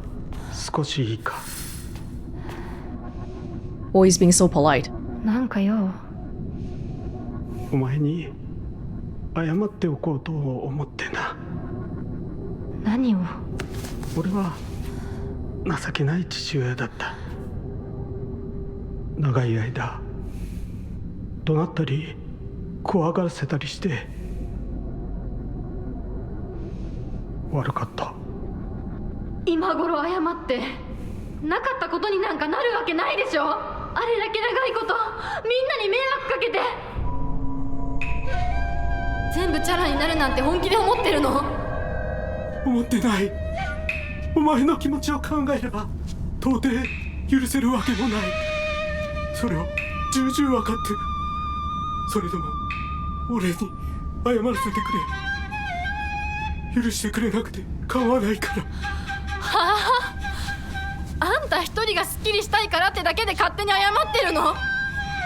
少しいいか? Always being so polite. なんかよ。お前に謝っておこうと思ってな。何を？俺は情けない父親だった。長い間怒鳴ったり怖がらせたりして悪かった。今頃謝ってなかったことになんかなるわけないでしょ。あれだけ長いことみんなに迷惑かけて、全部チャラになるなんて本気で思ってるの？思ってない。お前の気持ちを考えれば到底許せるわけもない。それを重々分かってる。それでも俺に謝らせてくれ。許してくれなくて構わないから。はあ、あんた一人がスッキリしたいからってだけで勝手に謝ってるの？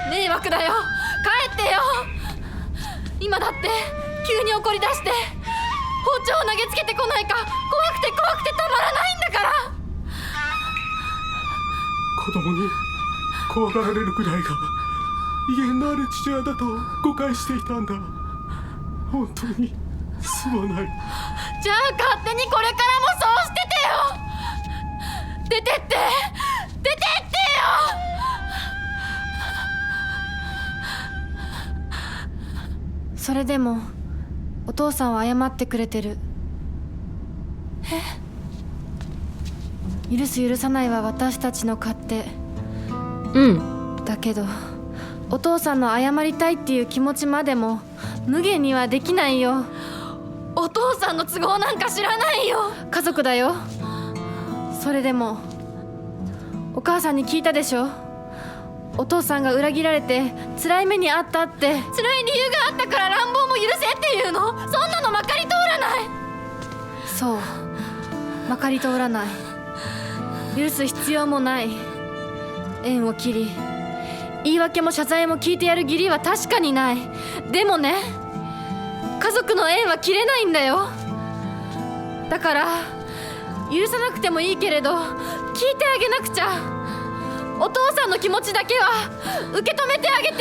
迷惑だよ、帰ってよ。今だって急に怒り出して包丁を投げつけてこないか怖くてたまらないんだから。子供に怖がられるくらいが威厳のある父親だと誤解していたんだ。本当にすまない。じゃあ勝手にこれからもそうしててよ。出てってよ。それでもお父さんは謝ってくれてる。許す許さないは私たちの勝手。だけどお父さんの謝りたいっていう気持ちまでも無限にはできないよ。お父さんの都合なんか知らないよ。家族だよ。それでもお母さんに聞いたでしょ。お父さんが裏切られて辛い目にあったって。辛い理由があったから乱暴も許せっていうの？そんなのまかり通らない。そう、まかり通らない。許す必要もない。縁を切り言い訳も謝罪も聞いてやる義理は確かにない。でもね、家族の縁は切れないんだよ。だから許さなくてもいいけれど聞いてあげなくちゃ。お父さんの気持ちだけは受け止めてあげて。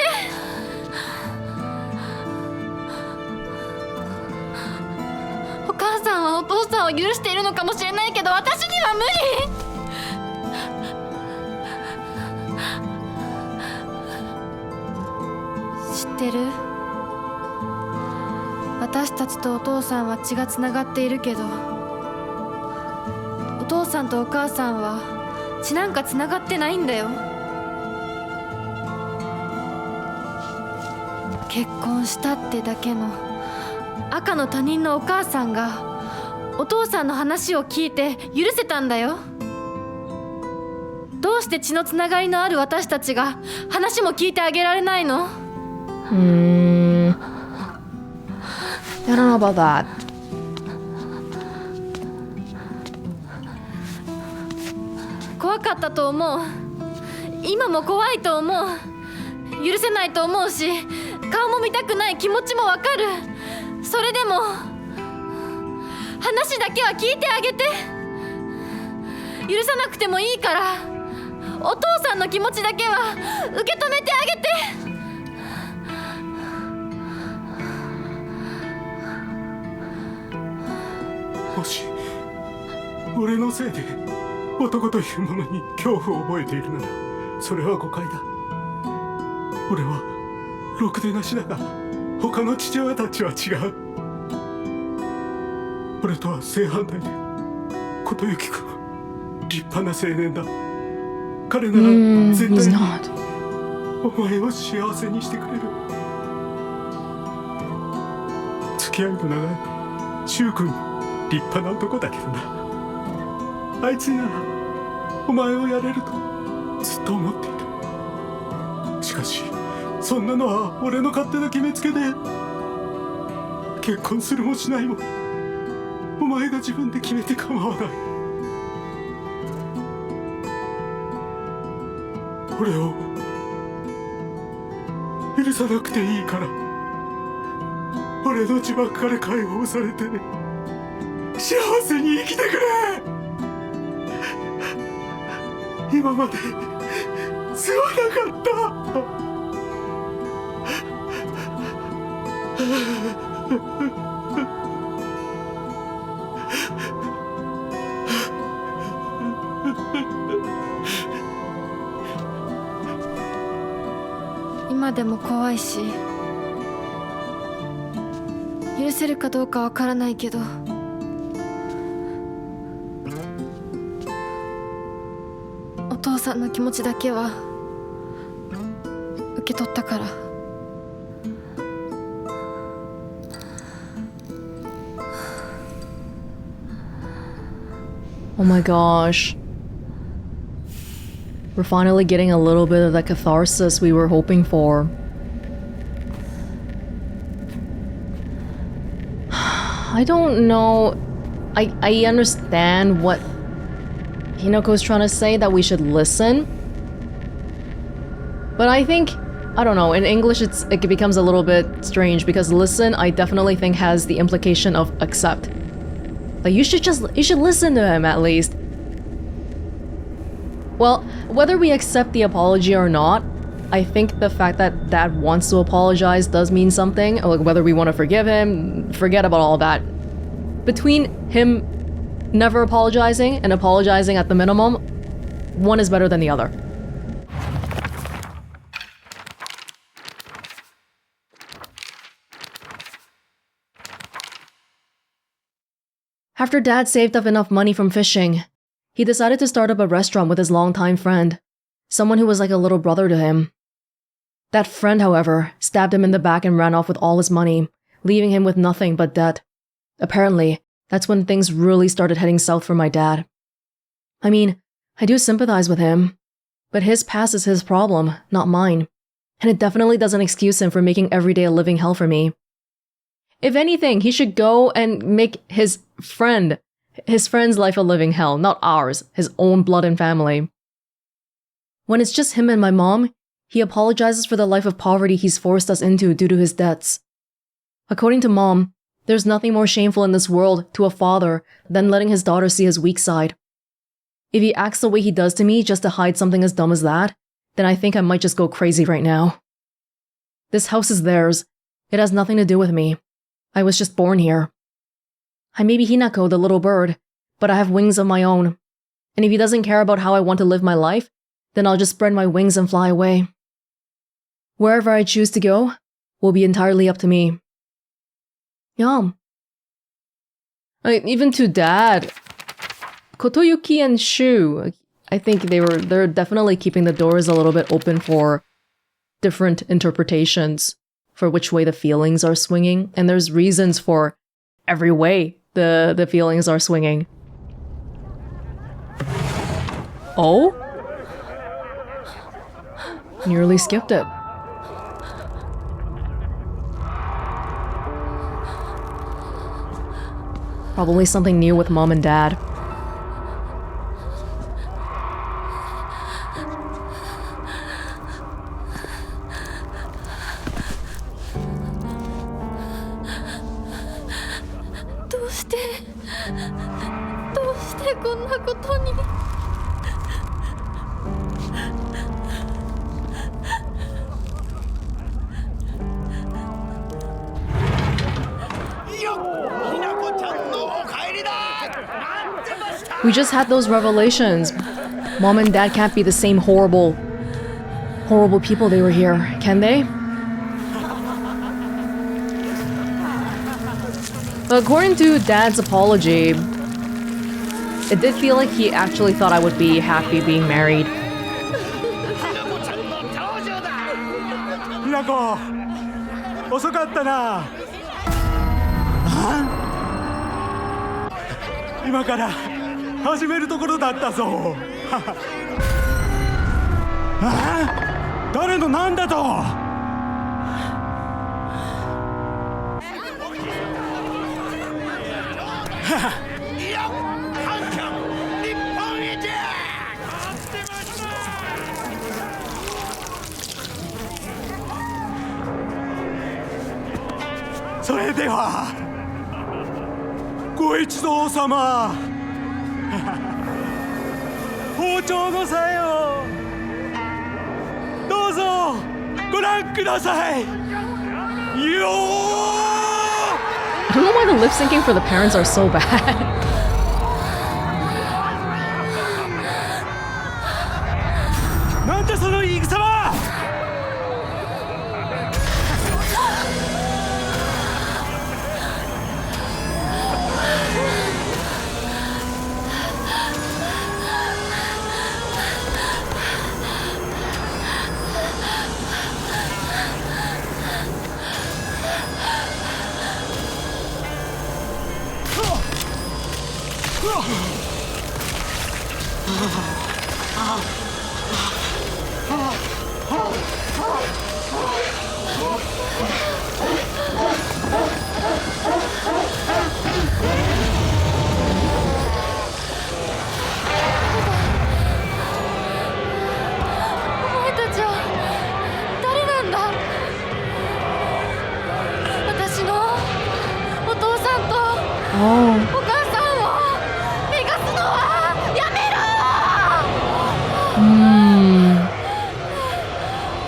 お母さんはお父さんを許しているのかもしれないけど私には無理。知ってる？私たちとお父さんは血がつながっているけどお父さんとお母さんは血なんかつながってないんだよ。結婚したってだけの赤の他人のお母さんがお父さんの話を聞いて許せたんだよ。どうして血のつながりのある私たちが話も聞いてあげられないの？I don't know about that. 怖かったと思う。今も怖いと思う。許せないと思うし顔も見たくない気持ちもわかる。それでも話だけは聞いてあげて。許さなくてもいいからお父さんの気持ちだけは受け止めてあげて。もし俺のせいで男というものに恐怖を覚えているならそれは誤解だ。俺はろくでなしだが他の父親たちは違う。俺とは正反対で琴之君は立派な青年だ。彼なら絶対にお前を幸せにしてくれる。付き合いの長い柊君立派な男だけどな。あいつにならお前をやれるとずっと思っていた。しかしそんなのは俺の勝手な決めつけで結婚するもしないもお前が自分で決めて構わない。俺を許さなくていいから俺の呪縛から解放されて幸せに生きてくれ。今まですまなかった。今でも怖いし許せるかどうかわからないけどお父さんの気持ちだけは受け取ったから。Oh my gosh. We're finally getting a little bit of that catharsis we were hoping for. I don't know. I understand what Hinako's trying to say, that we should listen. But I think, I don't know, in English it becomes a little bit strange because listen, I definitely think has the implication of accept. Like you should listen to him at least. Well, whether we accept the apology or not, I think the fact that Dad wants to apologize does mean something. Like whether we want to forgive him, forget about all that. Between him never apologizing and apologizing at the minimum, one is better than the other. After Dad saved up enough money from fishing, he decided to start up a restaurant with his longtime friend, someone who was like a little brother to him. That friend, however, stabbed him in the back and ran off with all his money, leaving him with nothing but debt. Apparently, that's when things really started heading south for my dad. I mean, I do sympathize with him, but his past is his problem, not mine, and it definitely doesn't excuse him for making every day a living hell for me. If anything, he should go and make his friend's life a living hell, not ours, his own blood and family. When it's just him and my mom, he apologizes for the life of poverty he's forced us into due to his debts. According to Mom, there's nothing more shameful in this world to a father than letting his daughter see his weak side. If he acts the way he does to me just to hide something as dumb as that, then I think I might just go crazy right now. This house is theirs. It has nothing to do with me. I was just born here. I may be Hinako, the little bird, but I have wings of my own. And if he doesn't care about how I want to live my life, then I'll just spread my wings and fly away. Wherever I choose to go will be entirely up to me. Yum. Even to Dad, Kotoyuki and Shu, I think they're definitely keeping the doors a little bit open for different interpretations for which way the feelings are swinging, and there's reasons for every way the feelings are swinging. Oh? Nearly skipped it. Probably something new with Mom and Dad. We just had those revelations. Mom and Dad can't be the same horrible people they were here, can they? According to Dad's apology, it did feel like he actually thought I would be happy being married. Hinako! 遅かったな。今から始めるところだったぞ。誰のなんだと。それではご一同様包丁のさえをどうぞご覧くださいよー I don't know why the lip syncing for the parents are so bad.なんだその戦は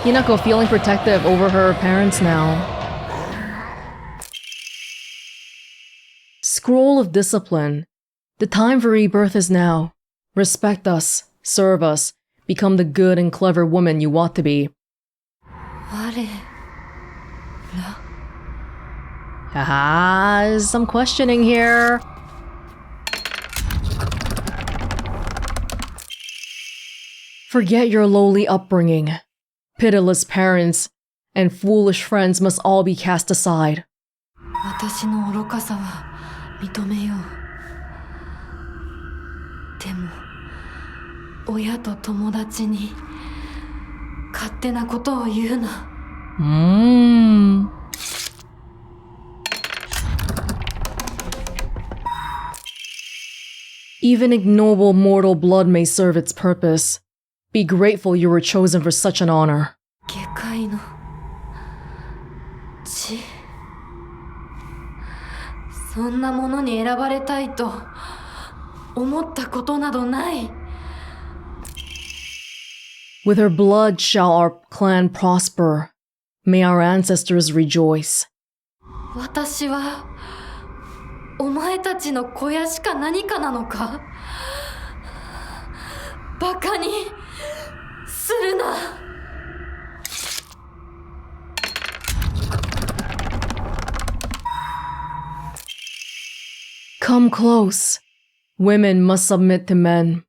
Hinako feeling protective over her parents now. Scroll of discipline. The time for rebirth is now. Respect us, serve us, become the good and clever woman you ought to be. Haha, some questioning here. Forget your lowly upbringing. Pitiless parents and foolish friends must all be cast aside. 私の愚かさは認めよう。でも、親と友達に勝手なことを言うな。Even ignoble mortal blood may serve its purpose. Be grateful you were chosen for such an honor. 下界の血。そんなものに選ばれたいと思ったことなどない。With her blood shall our clan prosper. May our ancestors rejoice. 私はお前たちの子やしか何かなのか？バカにするな。Come close. Women must submit to men.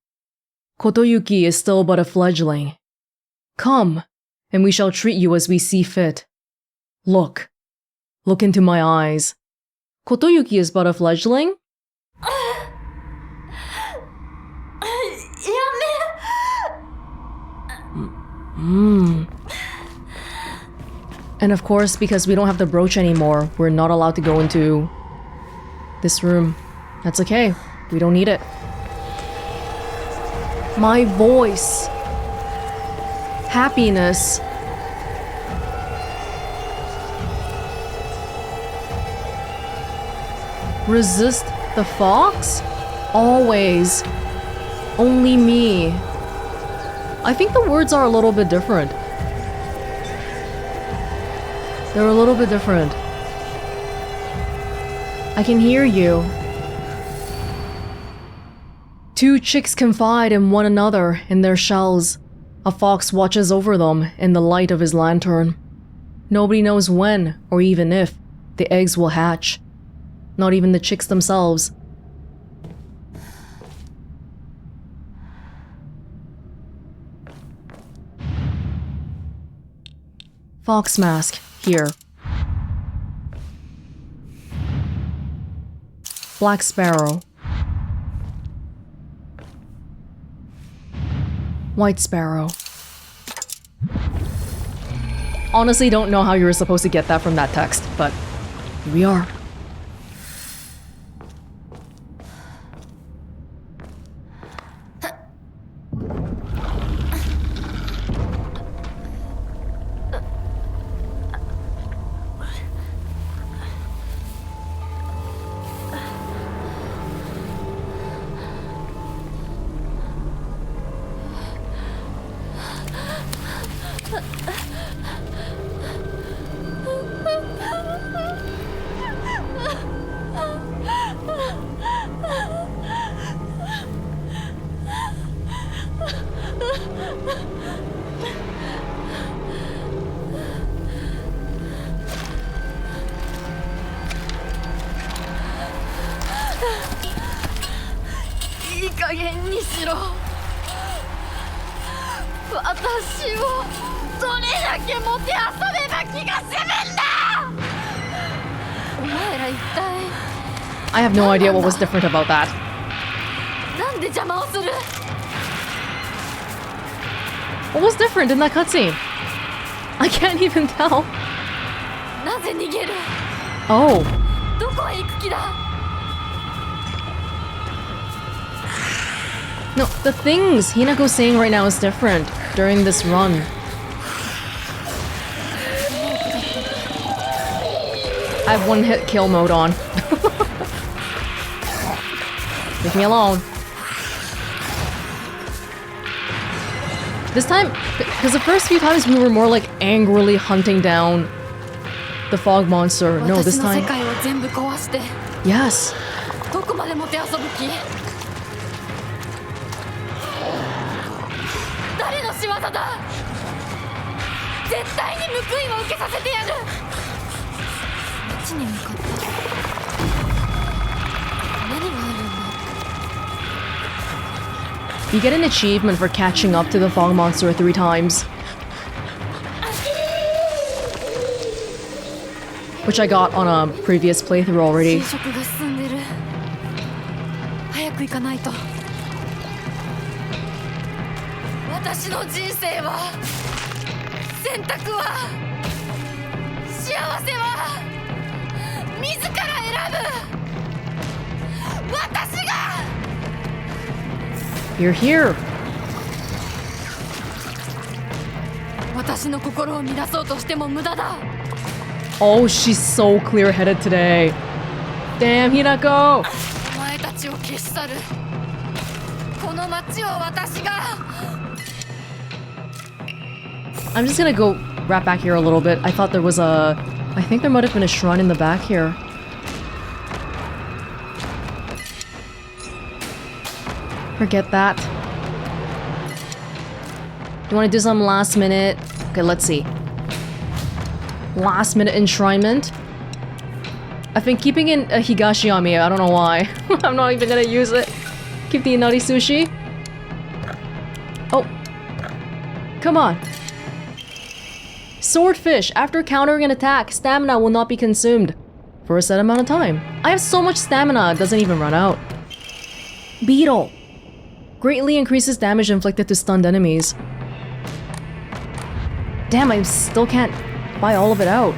Kotoyuki is still but a fledgling. Come, and we shall treat you as we see fit. Look. Look into my eyes. Kotoyuki is but a fledgling? And of course, because we don't have the brooch anymore, we're not allowed to go into this room. That's okay. We don't need it. My voice. Happiness. Resist the fox? Always. Only me. I think the words are a little bit different. They're a little bit different. I can hear you. Two chicks confide in one another in their shells. A fox watches over them in the light of his lantern. Nobody knows when, or even if, the eggs will hatch. Not even the chicks themselves. Fox mask, here. Black Sparrow. White Sparrow. Honestly, don't know how you were supposed to get that from that text, but here we are. I have no idea what was different about that. What was different in that cutscene? I can't even tell. なぜ逃げる Oh. どこへ行く気だ No, the things Hinako's saying right now is different during this run. I have one hit kill mode on. Leave me alone. This time, because the first few times we were more like angrily hunting down the fog monster. No, this 私の time. 世界を全部壊して Yes. どこまでもてあそぶ気誰の仕業だ絶対に報いを受けさせてやるこっちに向かって何があるんだ You get an achievement for catching up to the fog monster 3 times. Which I got on a previous playthrough already. 侵食が進んでる早く行かないと私の人生は選択は幸せは自ら選ぶ私が You're here. 私の心を乱そうとしても無駄だ Oh, she's so clear-headed today. Damn, Hinako! お前たちを消し去るこの街を私が I'm just gonna go wrap back here a little bit. I thought there was a... I think there might have been a shrine in the back here. Forget that. You wanna do some last minute? Okay, let's see. Last minute enshrinement. I've been keeping in a Higashiyami, I don't know why. I'm not even gonna use it. Keep the Inari Sushi. Oh. Come on. Swordfish. After countering an attack, stamina will not be consumed for a set amount of time. I have so much stamina, it doesn't even run out. Beetle. Greatly increases damage inflicted to stunned enemies. Damn, I still can't buy all of it out.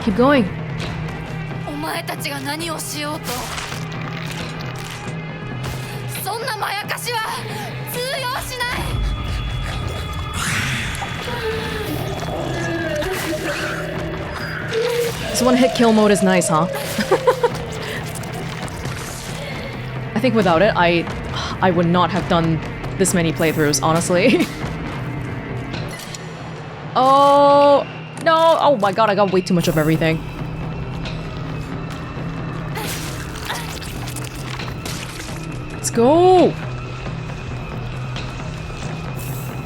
Keep going. お前たちが何をしようとそんなまやかしは通用しない This one-hit kill mode is nice, huh? I think without it, I would not have done this many playthroughs, honestly. Oh no! Oh my god, I got way too much of everything. Let's go!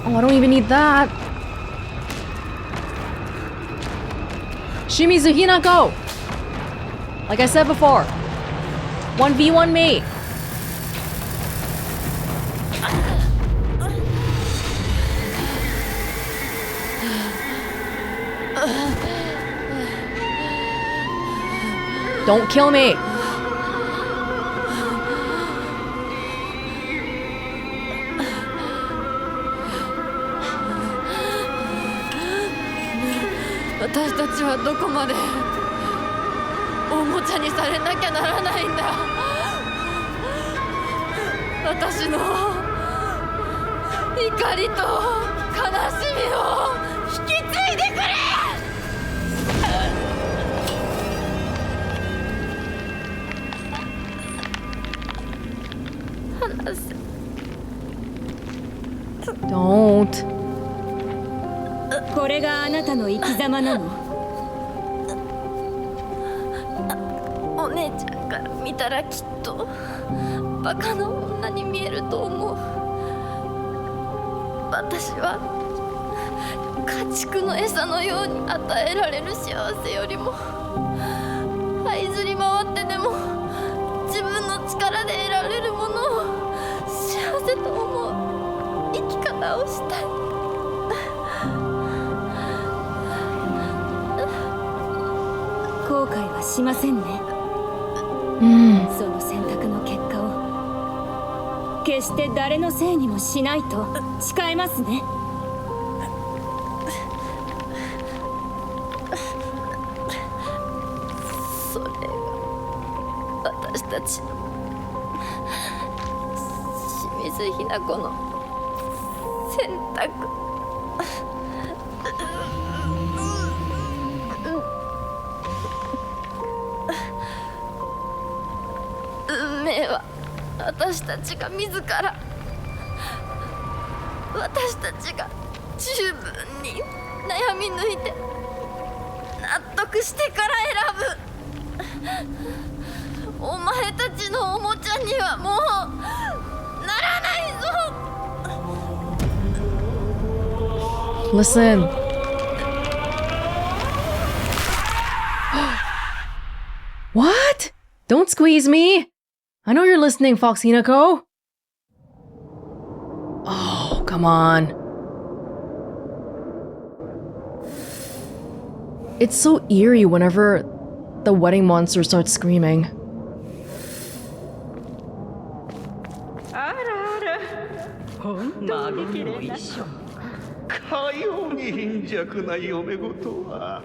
Oh, I don't even need that. Shimizu Hinako! Like I said before, 1v1 me! Don't kill me!「私たちはどこまでおもちゃにされなきゃならないんだ」「私の怒りと悲しみを引き継いでくれ!」Don't. これがあなたの生き様なの？お姉ちゃんから見たらきっとバカな女に見えると思う。私は家畜の餌のように与えられる幸せよりも這いずり回ってでも自分の力で得られるものを幸せと思う生き方をしたい。後悔はしませんね。その選択の結果を。決して誰のせいにもしないと誓いますね。それが私たちの清水ひな子の選択。運命は私たちが自ら、私たちが十分に悩み抜いて納得してから選ぶ。お前たちのおもちゃにはもうならないぞ。 Listen. What? Don't squeeze me. I know you're listening, Fox Hinako. Oh, come on. It's so eerie whenever the wedding monster starts screaming. あらあら、本当に綺麗な。かように貧弱な嫁ごとは。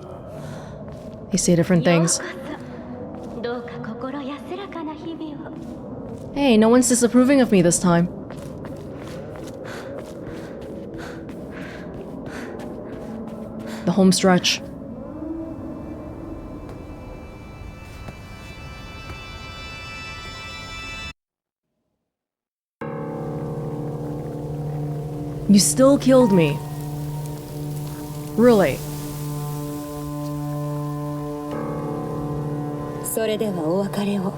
They say different things. どうか心安らかな日々を。 Hey, no one's disapproving of me this time. The home stretch. You still killed me. Really? それではお別れを。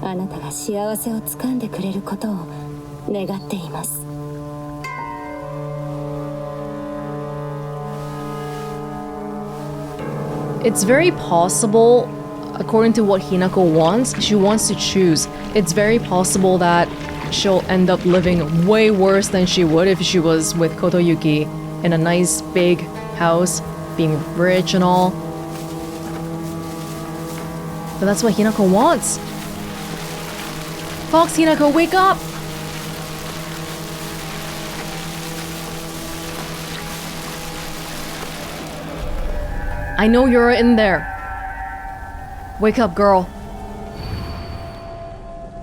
あなたが幸せをつかんでくれることを願っています。 It's very possible, according to what Hinako wants, she wants to choose. It's very possible that she'll end up living way worse than she would if she was with Kotoyuki in a nice big house, being rich and all. But that's what Hinako wants. Fox Hinako, wake up! I know you're in there. Wake up, girl.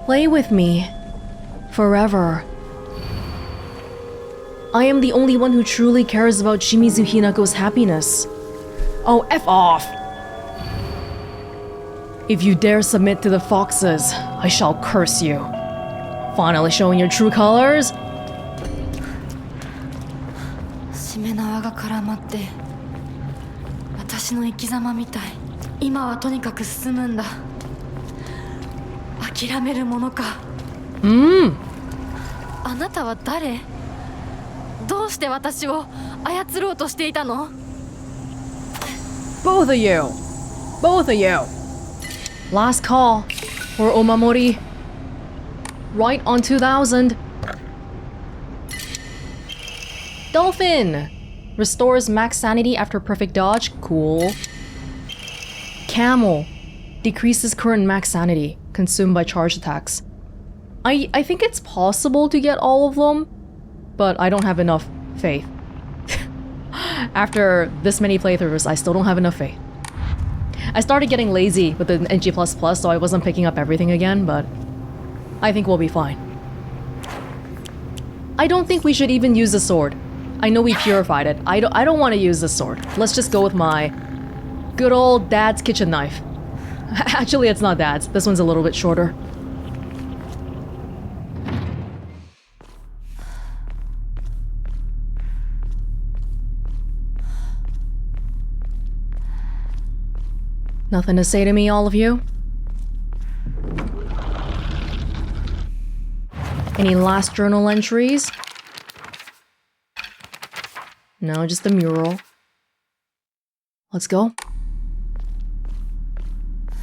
Play with me. Forever. I am the only one who truly cares about Shimizu Hinako's happiness. Oh, F off! If you dare submit to the foxes, I shall curse you. Finally showing your true colors? しめ縄が絡まって私の生き様みたい。今はとにかく進むんだ。諦めるものか。あなたは誰？どうして私を操ろうとしていたの？ Both of you! Both of you! Last call for Omamori. Right on 2000. Dolphin! Restores max sanity after perfect dodge. Cool. Camel. Decreases current max sanity consumed by charged attacks. I think it's possible to get all of them, but I don't have enough faith. After this many playthroughs, I still don't have enough faith. I started getting lazy with the NG++, so I wasn't picking up everything again, but I think we'll be fine. I don't think we should even use the sword. I know we purified it. I don't want to use the sword. Let's just go with my good old dad's kitchen knife. Actually, it's not dad's. This one's a little bit shorter. Nothing to say to me, all of you? Any last journal entries? No, just the mural. Let's go.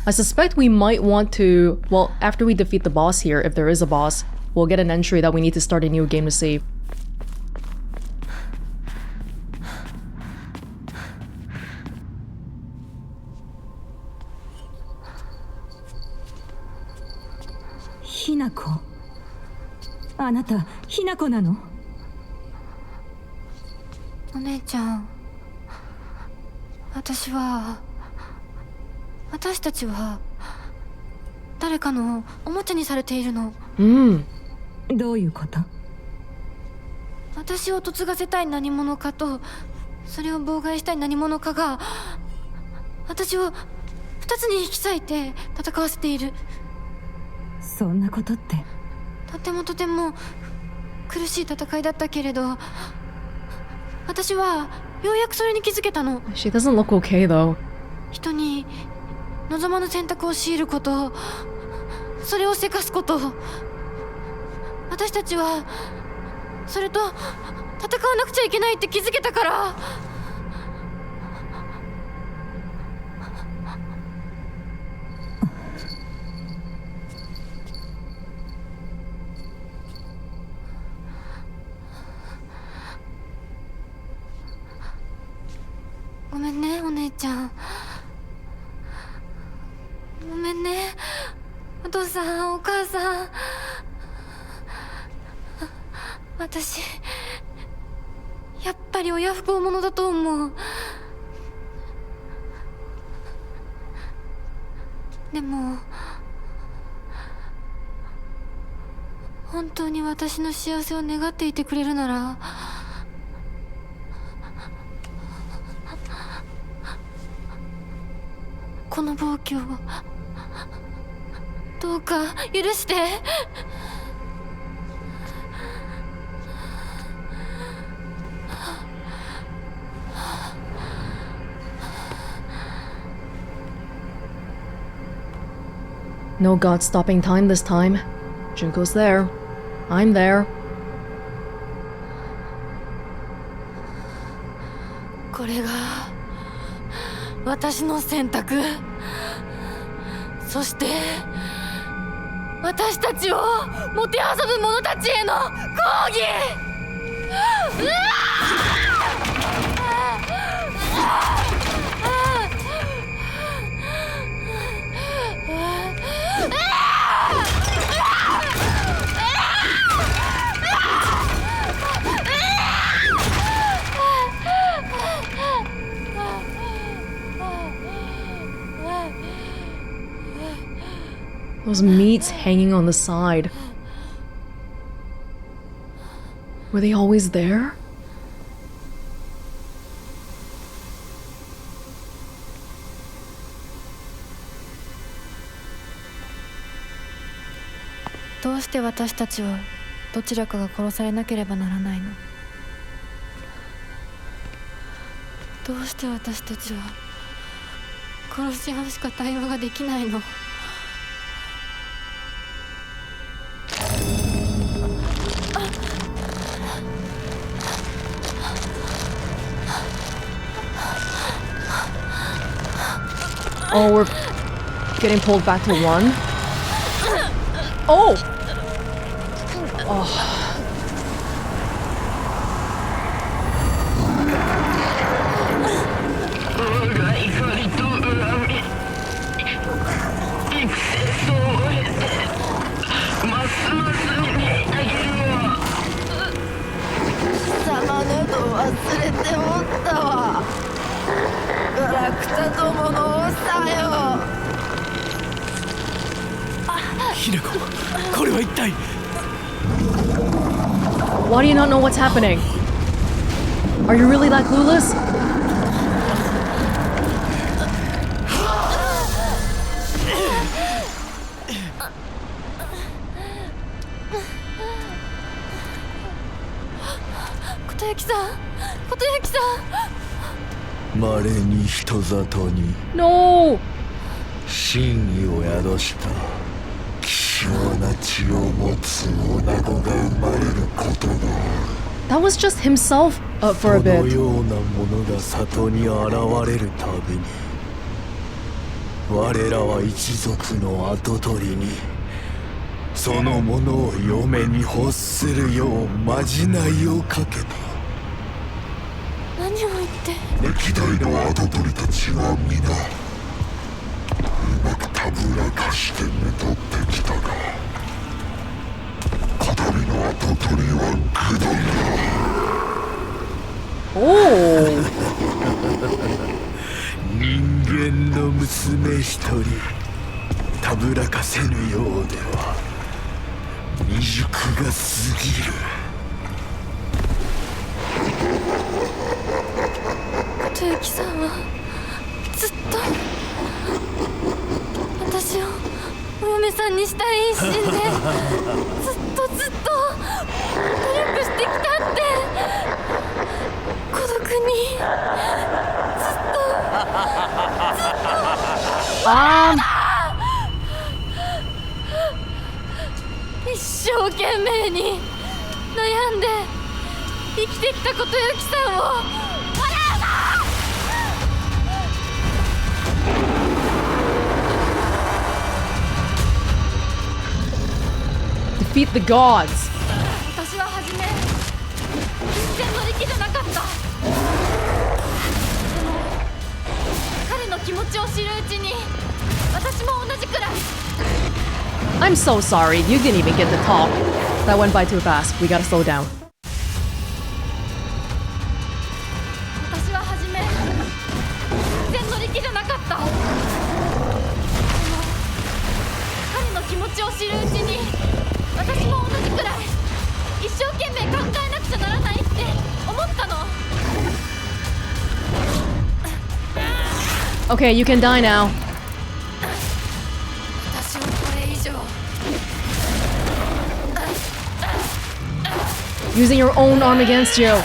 I suspect we might want to... Well, after we defeat the boss here, if there is a boss, we'll get an entry that we need to start a new game to save. Hinako. あなたひなこなの？お姉ちゃん、私たちは誰かのおもちゃにされているの。どういうこと？私を嫁がせたい何者かと、それを妨害したい何者かが私を二つに引き裂いて戦わせている。そんなことって。とても苦しい戦いだったけれど、私はようやくそれに気づけたの。 She doesn't look okay though. 人に望まぬ選択を強いること、それをせかすこと、私たちはそれと戦わなくちゃいけないって気づけたから。ごめんね、お姉ちゃん。ごめんね、お父さん、お母さん。私やっぱり親不孝者だと思う。でも本当に私の幸せを願っていてくれるなら、この暴挙をどうか許して。No god stopping time this time. Junko's there. I'm there. これが私の選択、そして私たちをもてあそぶ者たちへの抗議。うわThose meats hanging on the side. Were they always there? どうして私たちはどちらかが殺されなければならないの？どうして私たちは殺し合うしか対話ができないの？Oh, we're getting pulled back to one? Oh! Oh. Why do you not know what's happening? Are you really that clueless? No! 真意を宿した希少な血を持つ女子が生まれることがある。 That was just himself for a この bit. ようなものが里に現れるたびに、我らは一族の跡取りにそのものを嫁に欲するようまじないをかけた。何を言って。歴代の跡取りたちは皆うまくたぶらかしてめとってきたが、こたびの Oh. 人間の娘一人たぶらかせぬようでは未熟が過ぎる。豊樹さんはずっと私をお嫁さんにしたい一心でずっと努力してきたって孤独にずっと一生懸命に悩んで生きてきたことよきさんを笑うな。Defeat the gods. 私は初め全然乗り気じゃなかった。でも彼の気持ちを知るうちに私も同じくらい。I'm so sorry. You didn't even get to talk. That went by too fast. We gotta slow down. 私は初め全然乗り気じゃなかった。でも彼の気持ちを知るうちに私も同じくらい一生懸命考えなくちゃならないって思ったの。Okay, you can die now. 私をこれ以上 Using your own arm against you.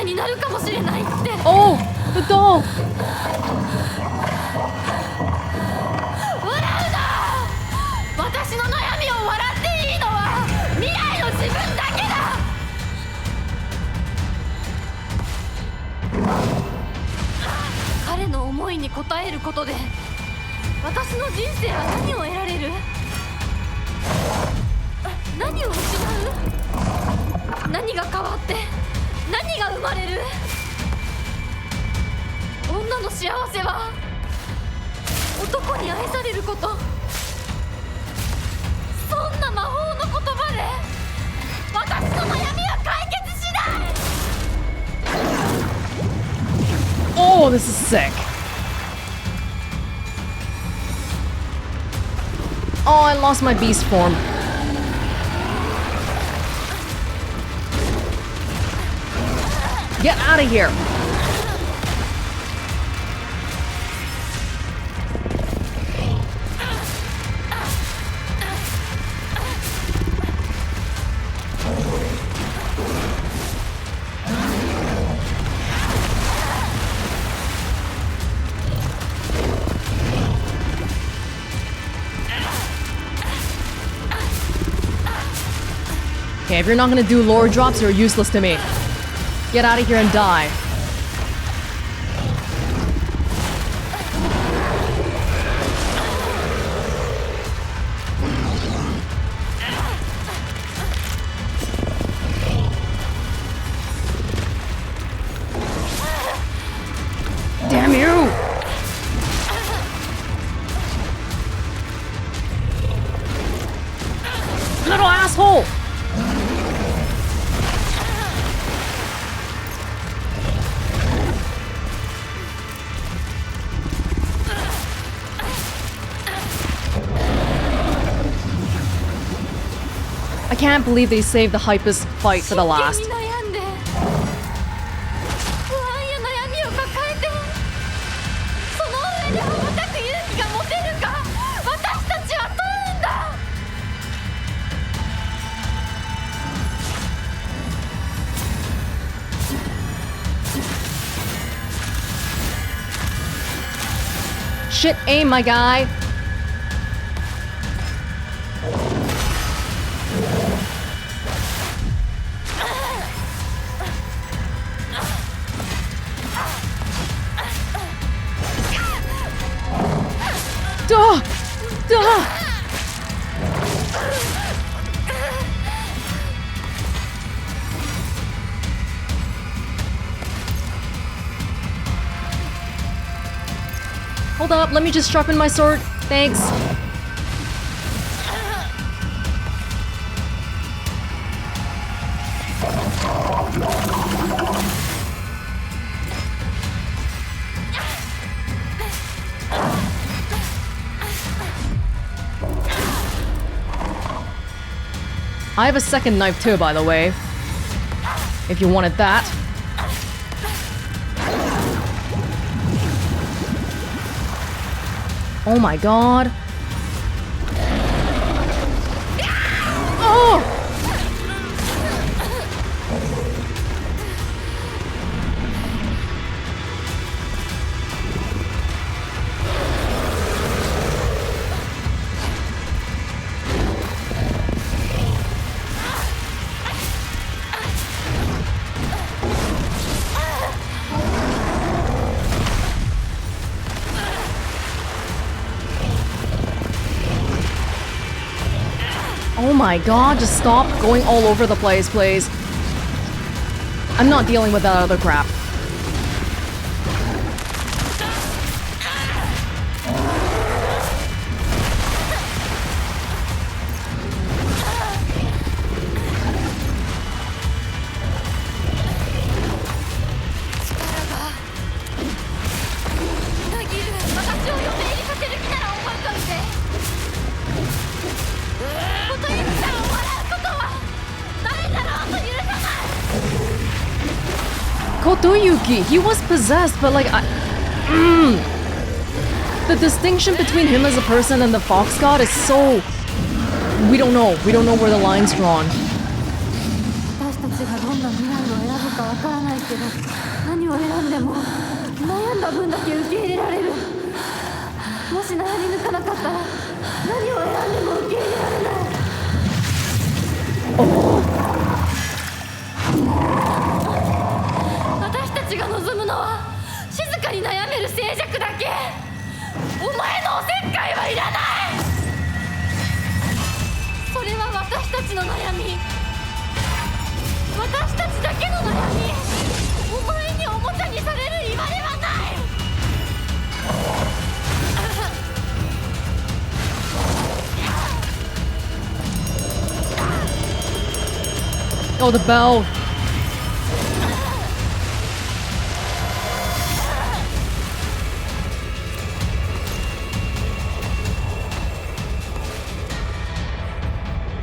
になるかもしれないって。Oh, the doll. 笑うな。私の悩みを笑っていいのは未来の自分だけだ。彼の思いに応えることで私の人生は何を得られる？何を失う？何が変わって何が生まれる？女の幸せは男に愛されること。そんな魔法の言葉で私の悩みは解決しない。 Oh, this is sick. Oh, I lost my beast form. Get out of here. Okay, if you're not gonna do lore drops, you're useless to me. Get out of here and die. Damn you! Little asshole! I can't believe they saved the hypest fight for the last. 真剣に悩んで不安や悩みを抱えてその上で羽ばたく勇気が持てるか私たちは問うんだ。Shit aim, my guy. Duh! Duh! Hold up, let me just sharpen my sword. Thanks. I have a second knife too, by the way. If you wanted that. Oh my god. Oh! Oh my god, just stop going all over the place, please. I'm not dealing with that other crap. Kotoyuki, he was possessed, but like, the distinction between him as a person and the fox god is so... We don't know where the line's drawn. 私たちがどんな未来を選ぶかわからないけど、何を選んでも悩んだ分だけ受け入れられる。もし悩み抜かなかったら、何を選んでも受け入れられない。私たちが望むのは静かに悩める静寂だけ。お前のおせっかいはいらない。それは私たちの悩み。私たちだけの悩み。お前におもちゃにされるいわれはない。Oh, the bell.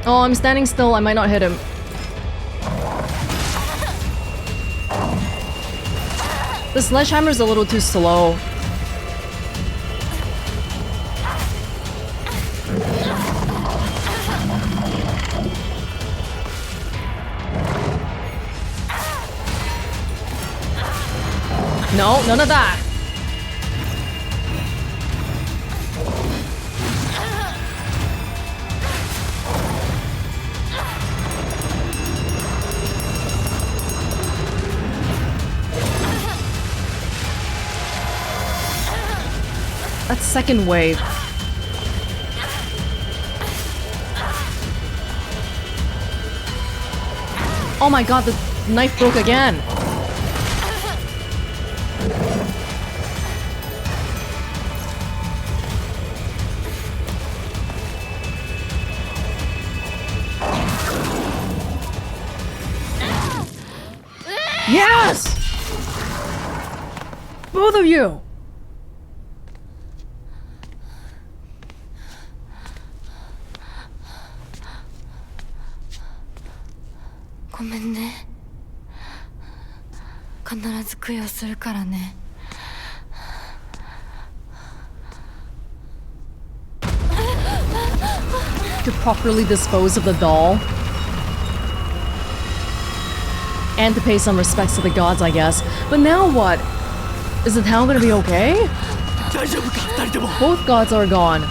Oh, I'm standing still. I might not hit him. The sledgehammer's a little too slow. No, none of that. That's second wave. Oh my god, the knife broke again. Yes! Both of you! ごめんね。必ず供養するからね。To properly dispose of the doll. And to pay some respects to the gods, I guess. But now what? Is the town gonna be okay? Both gods are gone.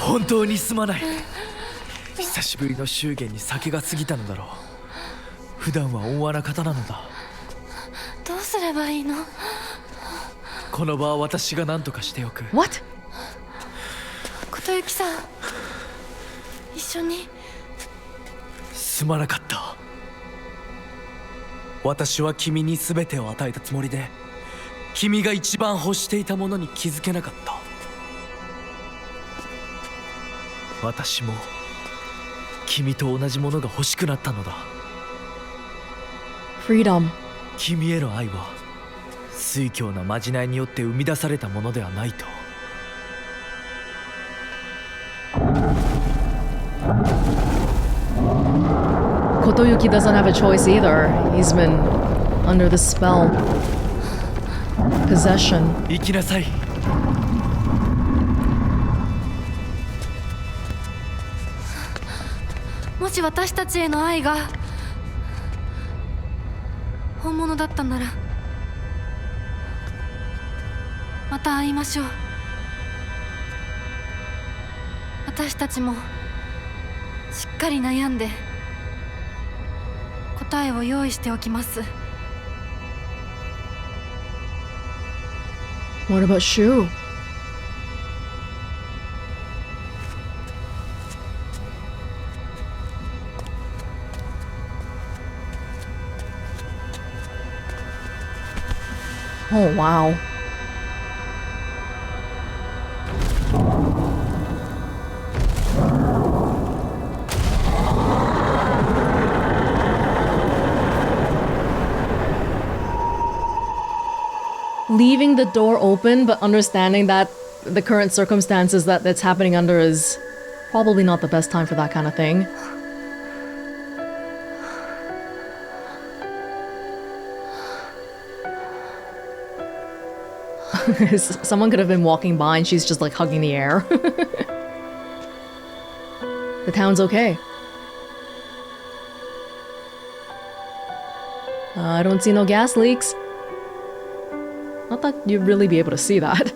Hontou ni sumanai. 久しぶりの祝言に酒が過ぎたのだろう。普段は温和な方なのだ。どうすればいいの？この場は私が何とかしておく。 What? 琴雪さん、一緒に。すまなかった。私は君に全てを与えたつもりで、君が一番欲していたものに気づけなかった。私も君と同じものが欲しくなったのだ。 Freedom. 君への愛は酔狂なまじないによって生み出されたものではないと。 Kotoyuki doesn't have a choice either. He's been under the spell. Possession. 行きなさい。もし私たちへの愛が本物だったなら、また会いましょう。私たちもしっかり悩んで答えを用意しておきます。 What about Shu? Oh, wow. Leaving the door open, but understanding that the current circumstances that's happening under is probably not the best time for that kind of thing. Someone could have been walking by and she's just like hugging the air. The town's okay. I don't see no gas leaks. Not that you'd really be able to see that.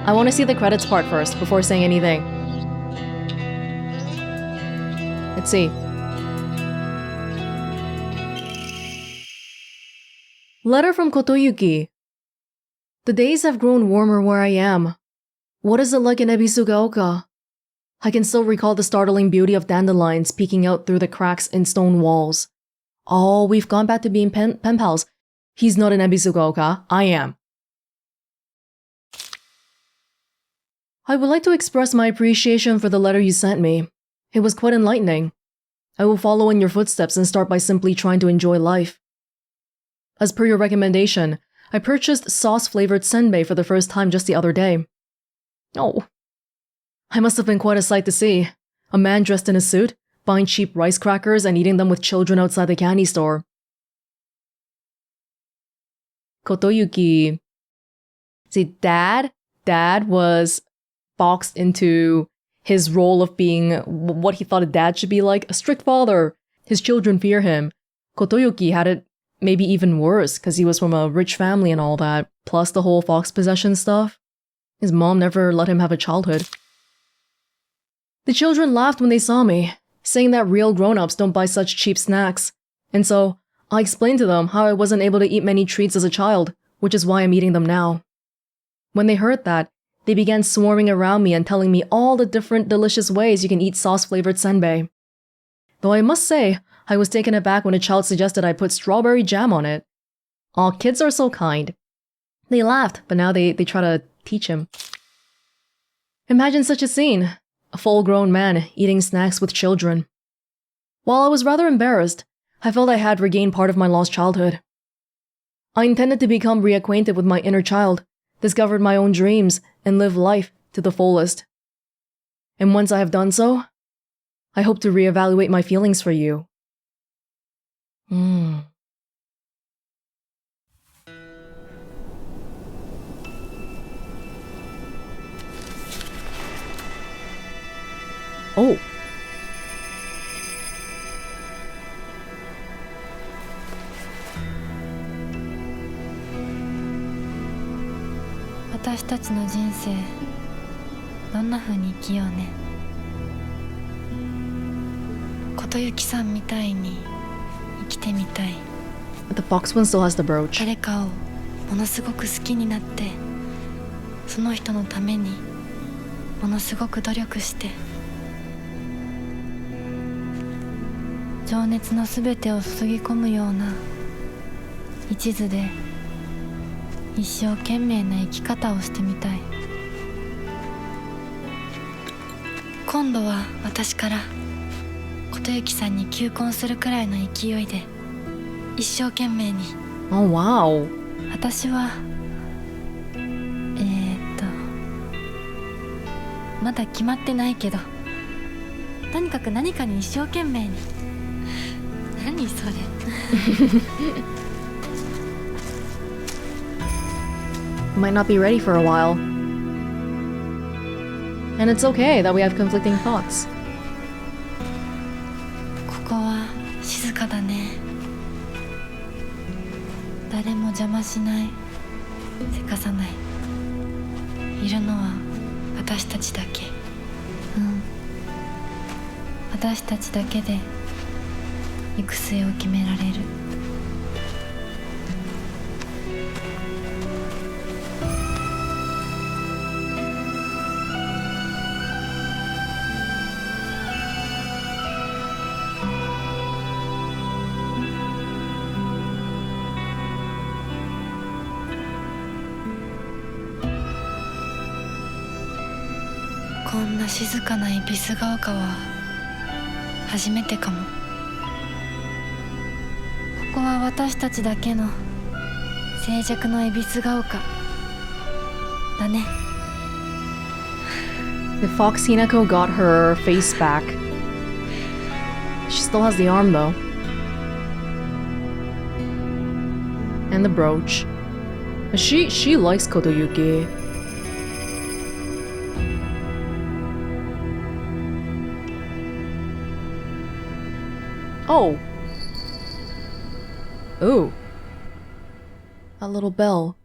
I want to see the credits part first before saying anything. Let's see. Letter from Kotoyuki. The days have grown warmer where I am. What is it like in Ebisugaoka? I can still recall the startling beauty of dandelions peeking out through the cracks in stone walls. Oh, we've gone back to being pen pals. He's not in Ebisugaoka. I am. I would like to express my appreciation for the letter you sent me. It was quite enlightening. I will follow in your footsteps and start by simply trying to enjoy life. As per your recommendation, I purchased sauce-flavored senbei for the first time just the other day. Oh. I must have been quite a sight to see. A man dressed in a suit, buying cheap rice crackers and eating them with children outside the candy store. Kotoyuki. See, Dad was boxed into his role of being what he thought a dad should be like, a strict father. His children fear him. Kotoyuki had it maybe even worse because he was from a rich family and all that, plus the whole fox possession stuff. His mom never let him have a childhood. The children laughed when they saw me, saying that real grown-ups don't buy such cheap snacks. And so, I explained to them how I wasn't able to eat many treats as a child, which is why I'm eating them now. When they heard that, they began swarming around me and telling me all the different delicious ways you can eat sauce-flavored senbei. Though I must say, I was taken aback when a child suggested I put strawberry jam on it. Aw, kids are so kind. They laughed, but now they try to teach him. Imagine such a scene. A full-grown man eating snacks with children. While I was rather embarrassed, I felt I had regained part of my lost childhood. I intended to become reacquainted with my inner child, discovered my own dreams, and live life to the fullest. And once I have done so, I hope to reevaluate my feelings for you. Oh. 私たちの人生どんな風に生きようね。琴雪さんみたいに生きてみたい。 The fox one still has the brooch. 誰かをものすごく好きになって、その人のためにものすごく努力して、情熱のすべてを注ぎ込むような一途で一生懸命な生き方をしてみたい。今度は私から琴雪さんに求婚するくらいの勢いで一生懸命に。 Oh wow. 私はまだ決まってないけど、とにかく何かに一生懸命に。何それ。Might not be ready for a while. And it's okay that we have conflicting thoughts. ここは静かだね。誰も邪魔しない、せかさない。いるのは私たちだけ。私たちだけで行く末を決められる。こんな静かな恵比寿ヶ丘は初めてかも。ここは私たちだけの静寂の恵比寿ヶ丘だね。 The fox Hinako got her face back. She still has the arm though. And the brooch. She likes Kotoyuki. Oh. Ooh. A little bell.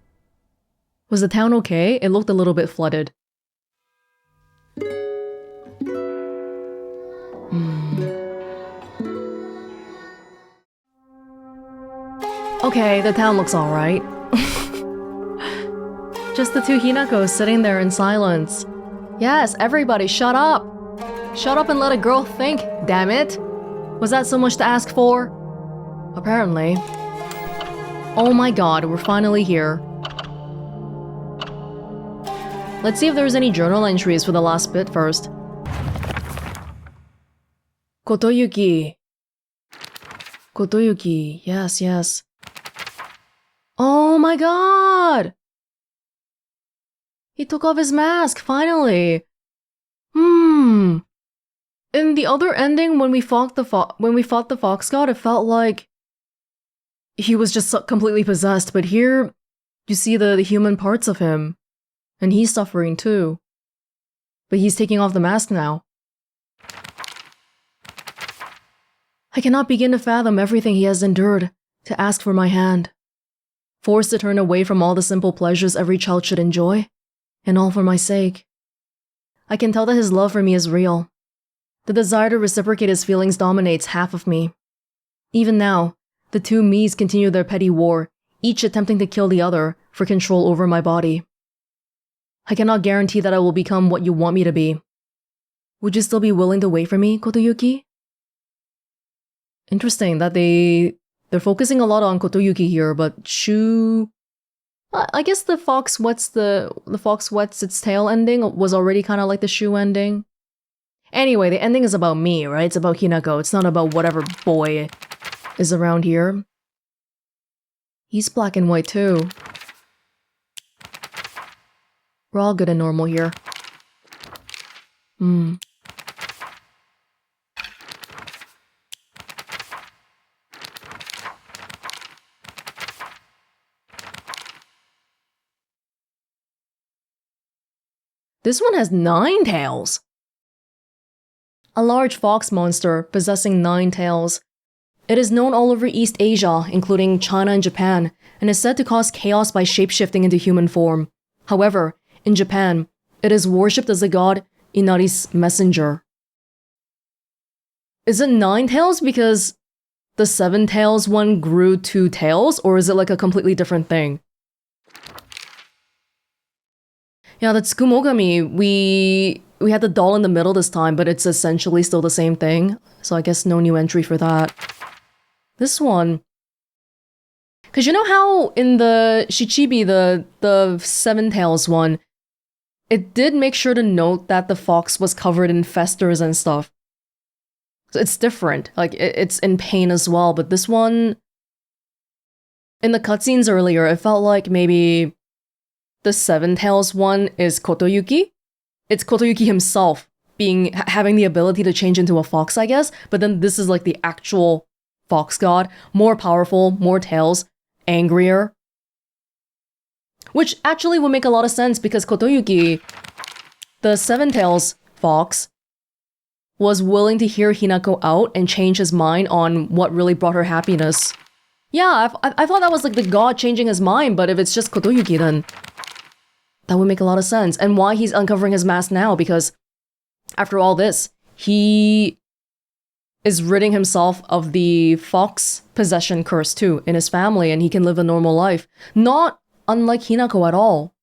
Was the town okay? It looked a little bit flooded. Okay, the town looks alright. Just the two Hinakos sitting there in silence. Yes, everybody shut up! Shut up and let a girl think, damn it! Was that so much to ask for? Apparently. Oh my god, we're finally here. Let's see if there's any journal entries for the last bit first. Kotoyuki. Kotoyuki, yes, yes. Oh my god! He took off his mask, finally! In the other ending, when we fought the fox god, it felt like he was just completely possessed, but here you see the human parts of him. And he's suffering too. But he's taking off the mask now. I cannot begin to fathom everything he has endured to ask for my hand. Forced to turn away from all the simple pleasures every child should enjoy, and all for my sake. I can tell that his love for me is real. The desire to reciprocate his feelings dominates half of me. Even now, the two me's continue their petty war, each attempting to kill the other for control over my body. I cannot guarantee that I will become what you want me to be. Would you still be willing to wait for me, Kotoyuki? Interesting that they're focusing a lot on Kotoyuki here, but Shu... I guess the fox wets its tail ending was already kind of like the Shu ending. Anyway, the ending is about me, right? It's about Hinako. It's not about whatever boy is around here. He's black and white too. We're all good and normal here. This one has 9 tails! A large fox monster possessing 9 tails. It is known all over East Asia, including China and Japan, and is said to cause chaos by shapeshifting into human form. However, in Japan, it is worshipped as the god Inari's messenger. Is it 9 tails because the 7 tails one grew 2 tails, or is it like a completely different thing? Yeah, that's Tsumogami. We had the doll in the middle this time, but it's essentially still the same thing. So I guess no new entry for that. This one. Because you know how in the Shichibi, the 7 tails one, it did make sure to note that the fox was covered in festers and stuff. So it's different. Like, it's in pain as well. But this one, in the cutscenes earlier, it felt like maybe the 7 tails one is Kotoyuki. It's Kotoyuki himself having the ability to change into a fox, I guess. But then this is like the actual fox god. More powerful, more tails, angrier. Which actually would make a lot of sense because Kotoyuki, the 7 tails fox, was willing to hear Hinako out and change his mind on what really brought her happiness. Yeah, I thought that was like the god changing his mind, but if it's just Kotoyuki, then that would make a lot of sense. And why he's uncovering his mask now, because after all this, he is ridding himself of the fox possession curse too in his family, and he can live a normal life. Not unlike Hinako at all.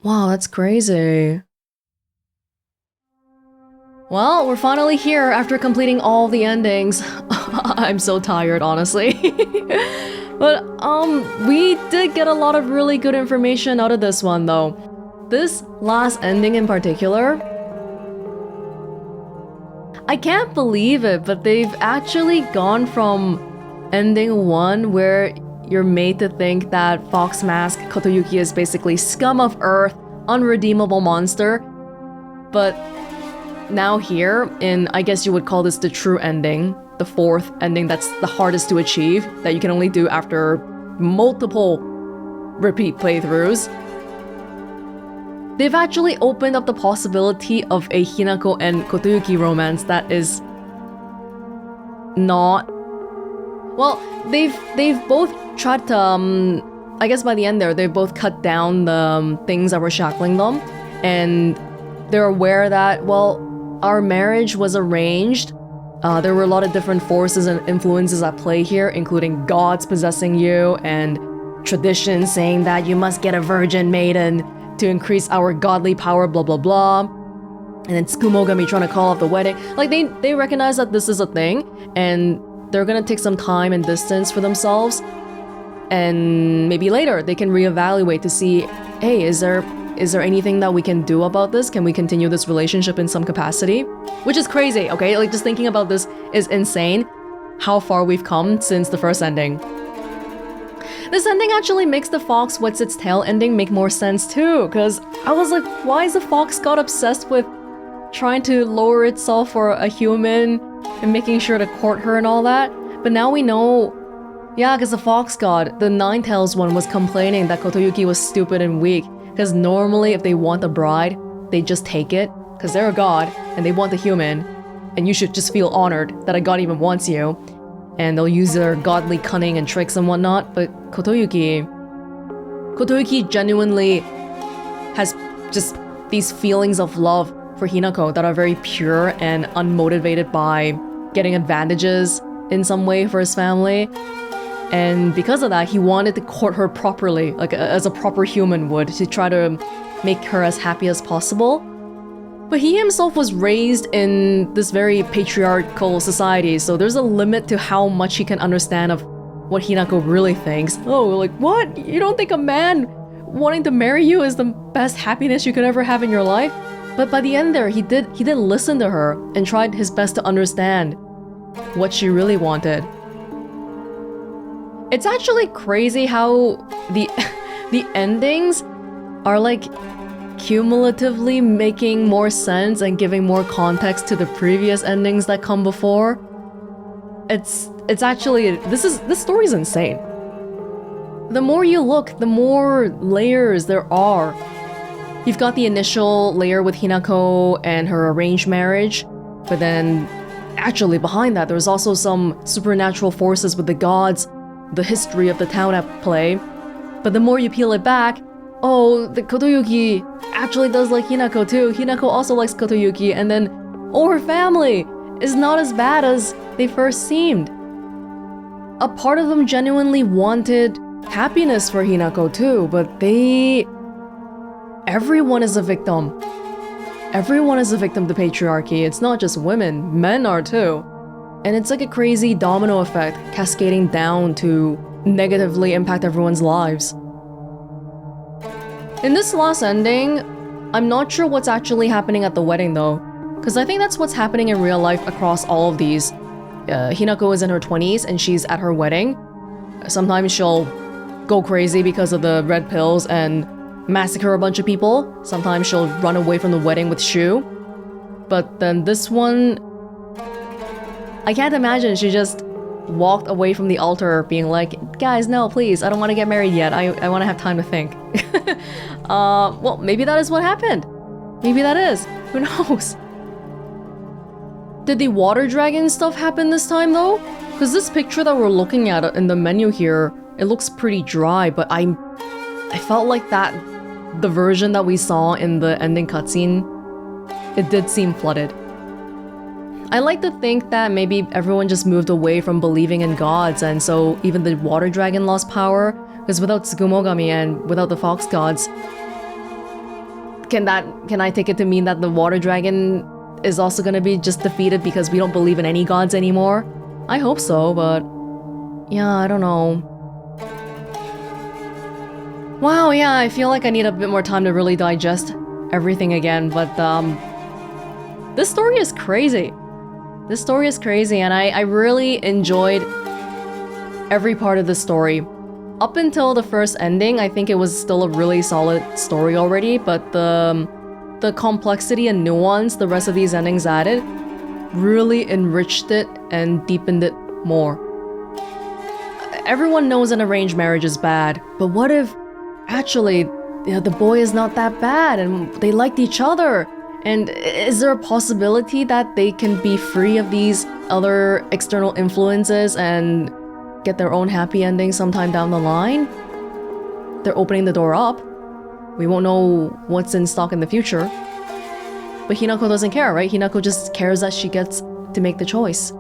Wow, that's crazy. Well, we're finally here after completing all the endings. I'm so tired, honestly. But, we did get a lot of really good information out of this one, though. This last ending in particular, I can't believe it, but they've actually gone from ending 1 where you're made to think that Fox Mask Kotoyuki is basically scum of earth, unredeemable monster. But now here, in, I guess you would call this the true ending, the 4th ending that's the hardest to achieve, that you can only do after multiple repeat playthroughs. They've actually opened up the possibility of a Hinako and Kotoyuki romance that is not... Well, they've both tried to, I guess by the end there, they've both cut down the things that were shackling them. And they're aware that, well, our marriage was arranged. There were a lot of different forces and influences at play here, including gods possessing you, and tradition saying that you must get a virgin maiden to increase our godly power, blah blah blah. And then Tsumogami trying to call off the wedding. Like, they recognize that this is a thing, and they're gonna take some time and distance for themselves. And maybe later they can reevaluate to see, hey, is there anything that we can do about this? Can we continue this relationship in some capacity? Which is crazy, okay? Like, just thinking about this is insane, how far we've come since the first ending. This ending actually makes the fox whets its tail ending make more sense too, because I was like, why is the fox god obsessed with trying to lower itself for a human and making sure to court her and all that? But now we know, yeah, because the fox god, the 9 tails one, was complaining that Kotoyuki was stupid and weak. Because normally if they want a bride, they just take it, because they're a god, and they want a human, and you should just feel honored that a god even wants you, and they'll use their godly cunning and tricks and whatnot. But Kotoyuki genuinely has just these feelings of love for Hinako that are very pure and unmotivated by getting advantages in some way for his family. And because of that, he wanted to court her properly, like as a proper human would, to try to make her as happy as possible. But he himself was raised in this very patriarchal society, so there's a limit to how much he can understand of what Hinako really thinks. Oh, like, what? You don't think a man wanting to marry you is the best happiness you could ever have in your life? But by the end there, he did listen to her and tried his best to understand what she really wanted. It's actually crazy how the endings are like cumulatively making more sense and giving more context to the previous endings that come before. It's actually, this story's insane. The more you look, the more layers there are. You've got the initial layer with Hinako and her arranged marriage, but then actually behind that there's also some supernatural forces with the gods the history of the town at play. But the more you peel it back, oh, the Kotoyuki actually does like Hinako too. Hinako also likes Kotoyuki, and then, oh, her family is not as bad as they first seemed. A part of them genuinely wanted happiness for Hinako too, but everyone is a victim. Everyone is a victim to patriarchy. It's not just women, men are too. And it's like a crazy domino effect cascading down to negatively impact everyone's lives. In this last ending, I'm not sure what's actually happening at the wedding though, because I think that's what's happening in real life across all of these. Hinako is in her 20s and she's at her wedding. Sometimes she'll go crazy because of the red pills and massacre a bunch of people. Sometimes she'll run away from the wedding with Shu. But then this one, I can't imagine she just walked away from the altar being like, guys, no, please, I don't want to get married yet. I want to have time to think. Well, maybe that is what happened. Maybe that is. Who knows? Did the water dragon stuff happen this time though? Because this picture that we're looking at in the menu here, it looks pretty dry, but I felt like the version that we saw in the ending cutscene, it did seem flooded. I like to think that maybe everyone just moved away from believing in gods, and so even the water dragon lost power, because without Tsugumogami and without the fox gods, can I take it to mean that the water dragon is also gonna be just defeated because we don't believe in any gods anymore? I hope so, but yeah, I don't know. Wow, yeah, I feel like I need a bit more time to really digest everything again, but this story is crazy. This story is crazy, and I really enjoyed every part of the story. Up until the first ending, I think it was still a really solid story already, but the complexity and nuance the rest of these endings added really enriched it and deepened it more. Everyone knows an arranged marriage is bad, but what if actually the boy is not that bad and they liked each other? And is there a possibility that they can be free of these other external influences and get their own happy ending sometime down the line? They're opening the door up. We won't know what's in stock in the future. But Hinako doesn't care, right? Hinako just cares that she gets to make the choice.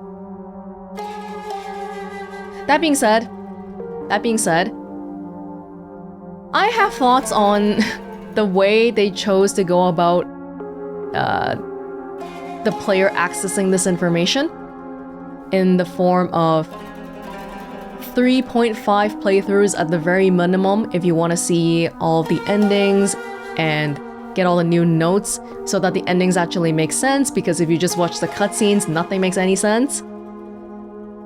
That being said, I have thoughts on the way they chose to go about the player accessing this information in the form of 3.5 playthroughs at the very minimum if you want to see all of the endings and get all the new notes so that the endings actually make sense, because if you just watch the cutscenes, nothing makes any sense.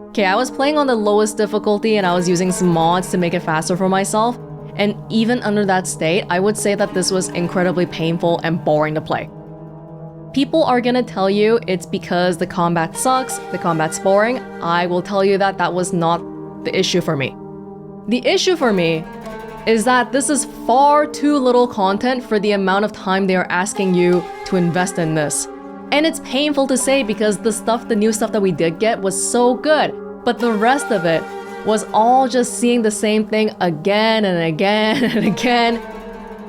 Okay, I was playing on the lowest difficulty and I was using some mods to make it faster for myself, and even under that state, I would say that this was incredibly painful and boring to play. People are gonna tell you it's because the combat sucks, the combat's boring. I will tell you that that was not the issue for me. The issue for me is that this is far too little content for the amount of time they are asking you to invest in this. And it's painful to say because the new stuff that we did get was so good, but the rest of it was all just seeing the same thing again and again and again.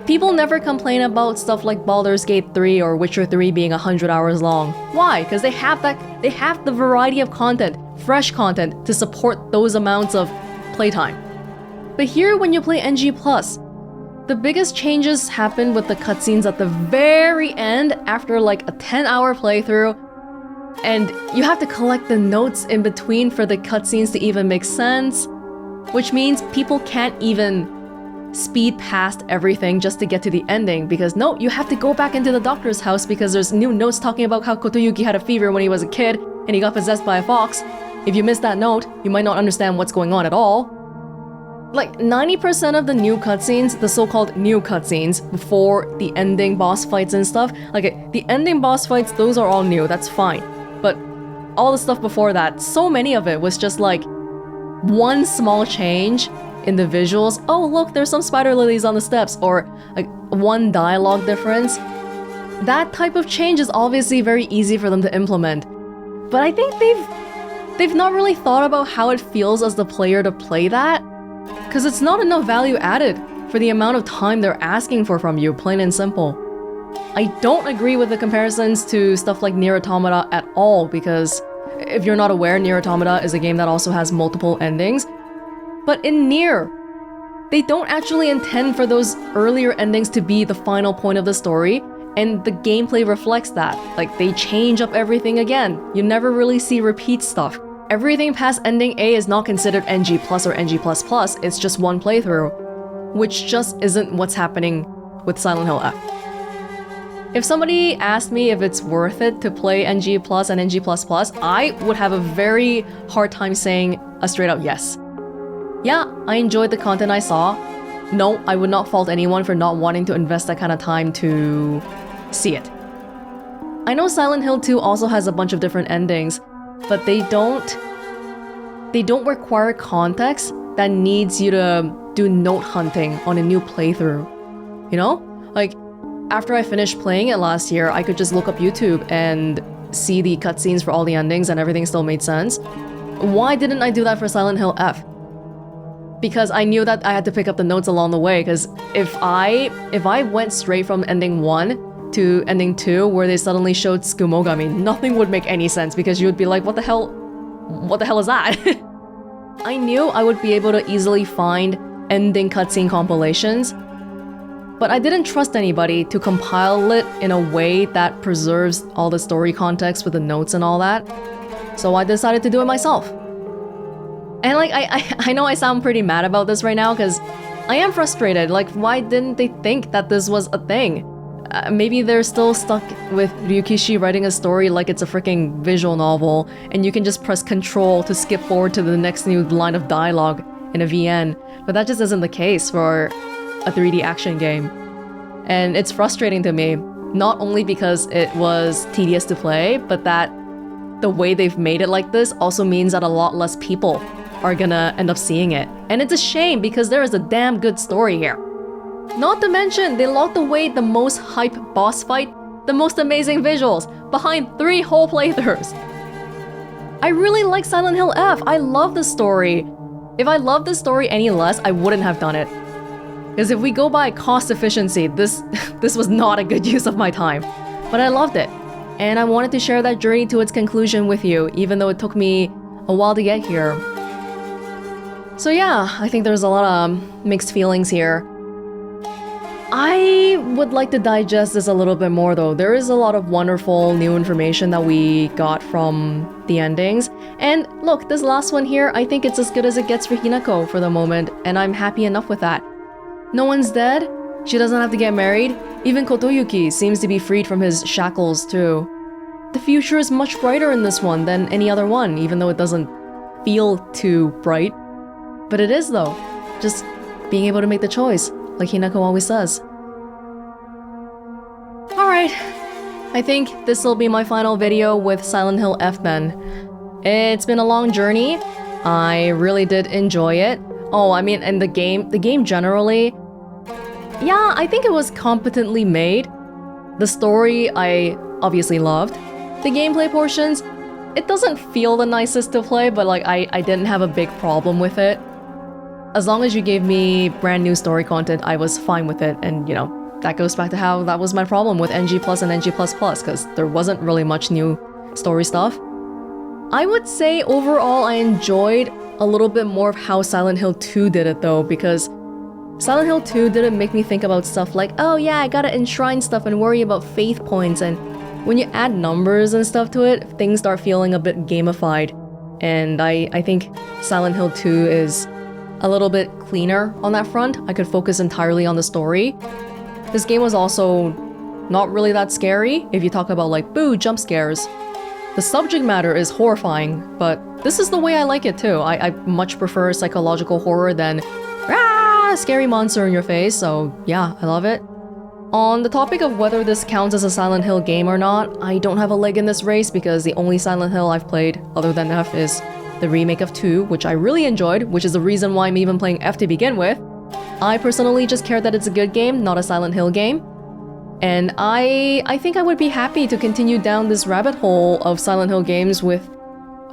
People never complain about stuff like Baldur's Gate 3 or Witcher 3 being 100 hours long. Why? Because they have the variety of content, fresh content, to support those amounts of playtime. But here, when you play NG+, the biggest changes happen with the cutscenes at the very end after like a 10-hour playthrough, and you have to collect the notes in between for the cutscenes to even make sense, which means people can't even speed past everything just to get to the ending, because no, you have to go back into the doctor's house because there's new notes talking about how Kotoyuki had a fever when he was a kid and he got possessed by a fox. If you miss that note, you might not understand what's going on at all. Like 90% of the new cutscenes, the so-called new cutscenes before the ending boss fights and stuff, like the ending boss fights, those are all new, that's fine. But all the stuff before that, so many of it was just like one small change in the visuals. Oh look, there's some spider lilies on the steps, or like one dialogue difference. That type of change is obviously very easy for them to implement. But I think they've not really thought about how it feels as the player to play that, because it's not enough value added for the amount of time they're asking for from you, plain and simple. I don't agree with the comparisons to stuff like Nier Automata at all, because if you're not aware, Nier Automata is a game that also has multiple endings. But in Nier, they don't actually intend for those earlier endings to be the final point of the story, and the gameplay reflects that. Like, they change up everything again. You never really see repeat stuff. Everything past ending A is not considered NG plus or NG++, it's just one playthrough, which just isn't what's happening with Silent Hill F. If somebody asked me if it's worth it to play NG plus and NG++, I would have a very hard time saying a straight up yes. Yeah, I enjoyed the content I saw. No, I would not fault anyone for not wanting to invest that kind of time to see it. I know Silent Hill 2 also has a bunch of different endings, but they don't require context that needs you to do note hunting on a new playthrough. You know? Like, after I finished playing it last year, I could just look up YouTube and see the cutscenes for all the endings and everything still made sense. Why didn't I do that for Silent Hill F? Because I knew that I had to pick up the notes along the way, because if I went straight from ending 1 to ending 2 where they suddenly showed Tsukimogami, nothing would make any sense, because you would be like, what the hell is that? I knew I would be able to easily find ending cutscene compilations, but I didn't trust anybody to compile it in a way that preserves all the story context with the notes and all that. So I decided to do it myself. And like, I know I sound pretty mad about this right now, because I am frustrated. Like, why didn't they think that this was a thing? Maybe they're still stuck with Ryukishi writing a story like it's a freaking visual novel, and you can just press Control to skip forward to the next new line of dialogue in a VN. But that just isn't the case for a 3D action game. And it's frustrating to me, not only because it was tedious to play, but that the way they've made it like this also means that a lot less people are gonna end up seeing it. And it's a shame, because there is a damn good story here. Not to mention, they locked away the most hype boss fight, the most amazing visuals, behind 3 whole playthroughs. I really like Silent Hill F. I love the story. If I loved the story any less, I wouldn't have done it. Because if we go by cost efficiency, this was not a good use of my time. But I loved it. And I wanted to share that journey to its conclusion with you, even though it took me a while to get here. So yeah, I think there's a lot of mixed feelings here. I would like to digest this a little bit more though. There is a lot of wonderful new information that we got from the endings. And look, this last one here, I think it's as good as it gets for Hinako for the moment, and I'm happy enough with that. No one's dead, she doesn't have to get married, even Kotoyuki seems to be freed from his shackles too. The future is much brighter in this one than any other one, even though it doesn't feel too bright. But it is though, just being able to make the choice, like Hinako always says. Alright, I think this will be my final video with Silent Hill F then. It's been a long journey, I really did enjoy it. Oh, I mean, and the game generally, yeah, I think it was competently made. The story I obviously loved. The gameplay portions, it doesn't feel the nicest to play, but like I didn't have a big problem with it. As long as you gave me brand new story content, I was fine with it, and you know, that goes back to how that was my problem with NG Plus and NG++, because there wasn't really much new story stuff. I would say overall I enjoyed a little bit more of how Silent Hill 2 did it though, because Silent Hill 2 didn't make me think about stuff like, oh yeah, I gotta enshrine stuff and worry about faith points, and when you add numbers and stuff to it, things start feeling a bit gamified. And I think Silent Hill 2 is a little bit cleaner on that front. I could focus entirely on the story. This game was also not really that scary if you talk about like, boo, jump scares. The subject matter is horrifying, but this is the way I like it too. I much prefer psychological horror than scary monster in your face, so yeah, I love it. On the topic of whether this counts as a Silent Hill game or not, I don't have a leg in this race because the only Silent Hill I've played other than F is the remake of 2, which I really enjoyed, which is the reason why I'm even playing F to begin with. I personally just care that it's a good game, not a Silent Hill game. And I think I would be happy to continue down this rabbit hole of Silent Hill games with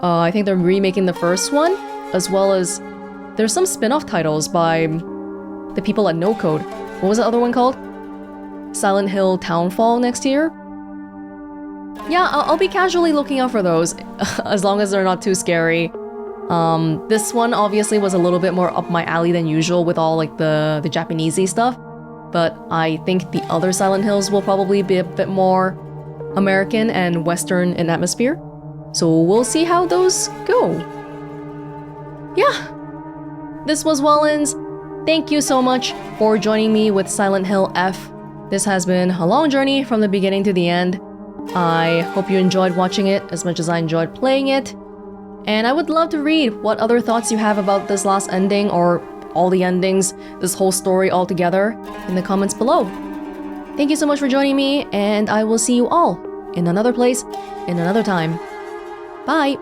I think they're remaking the first one, as well as there's some spin-off titles by the people at No Code. What was the other one called? Silent Hill Townfall next year? Yeah, I'll be casually looking out for those, as long as they're not too scary. This one obviously was a little bit more up my alley than usual with all like the Japanesey stuff, but I think the other Silent Hills will probably be a bit more American and Western in atmosphere. So we'll see how those go. Yeah, this was Welonz. Thank you so much for joining me with Silent Hill F. This has been a long journey from the beginning to the end. I hope you enjoyed watching it as much as I enjoyed playing it. And I would love to read what other thoughts you have about this last ending, or all the endings, this whole story altogether, in the comments below. Thank you so much for joining me, and I will see you all in another place, in another time. Bye!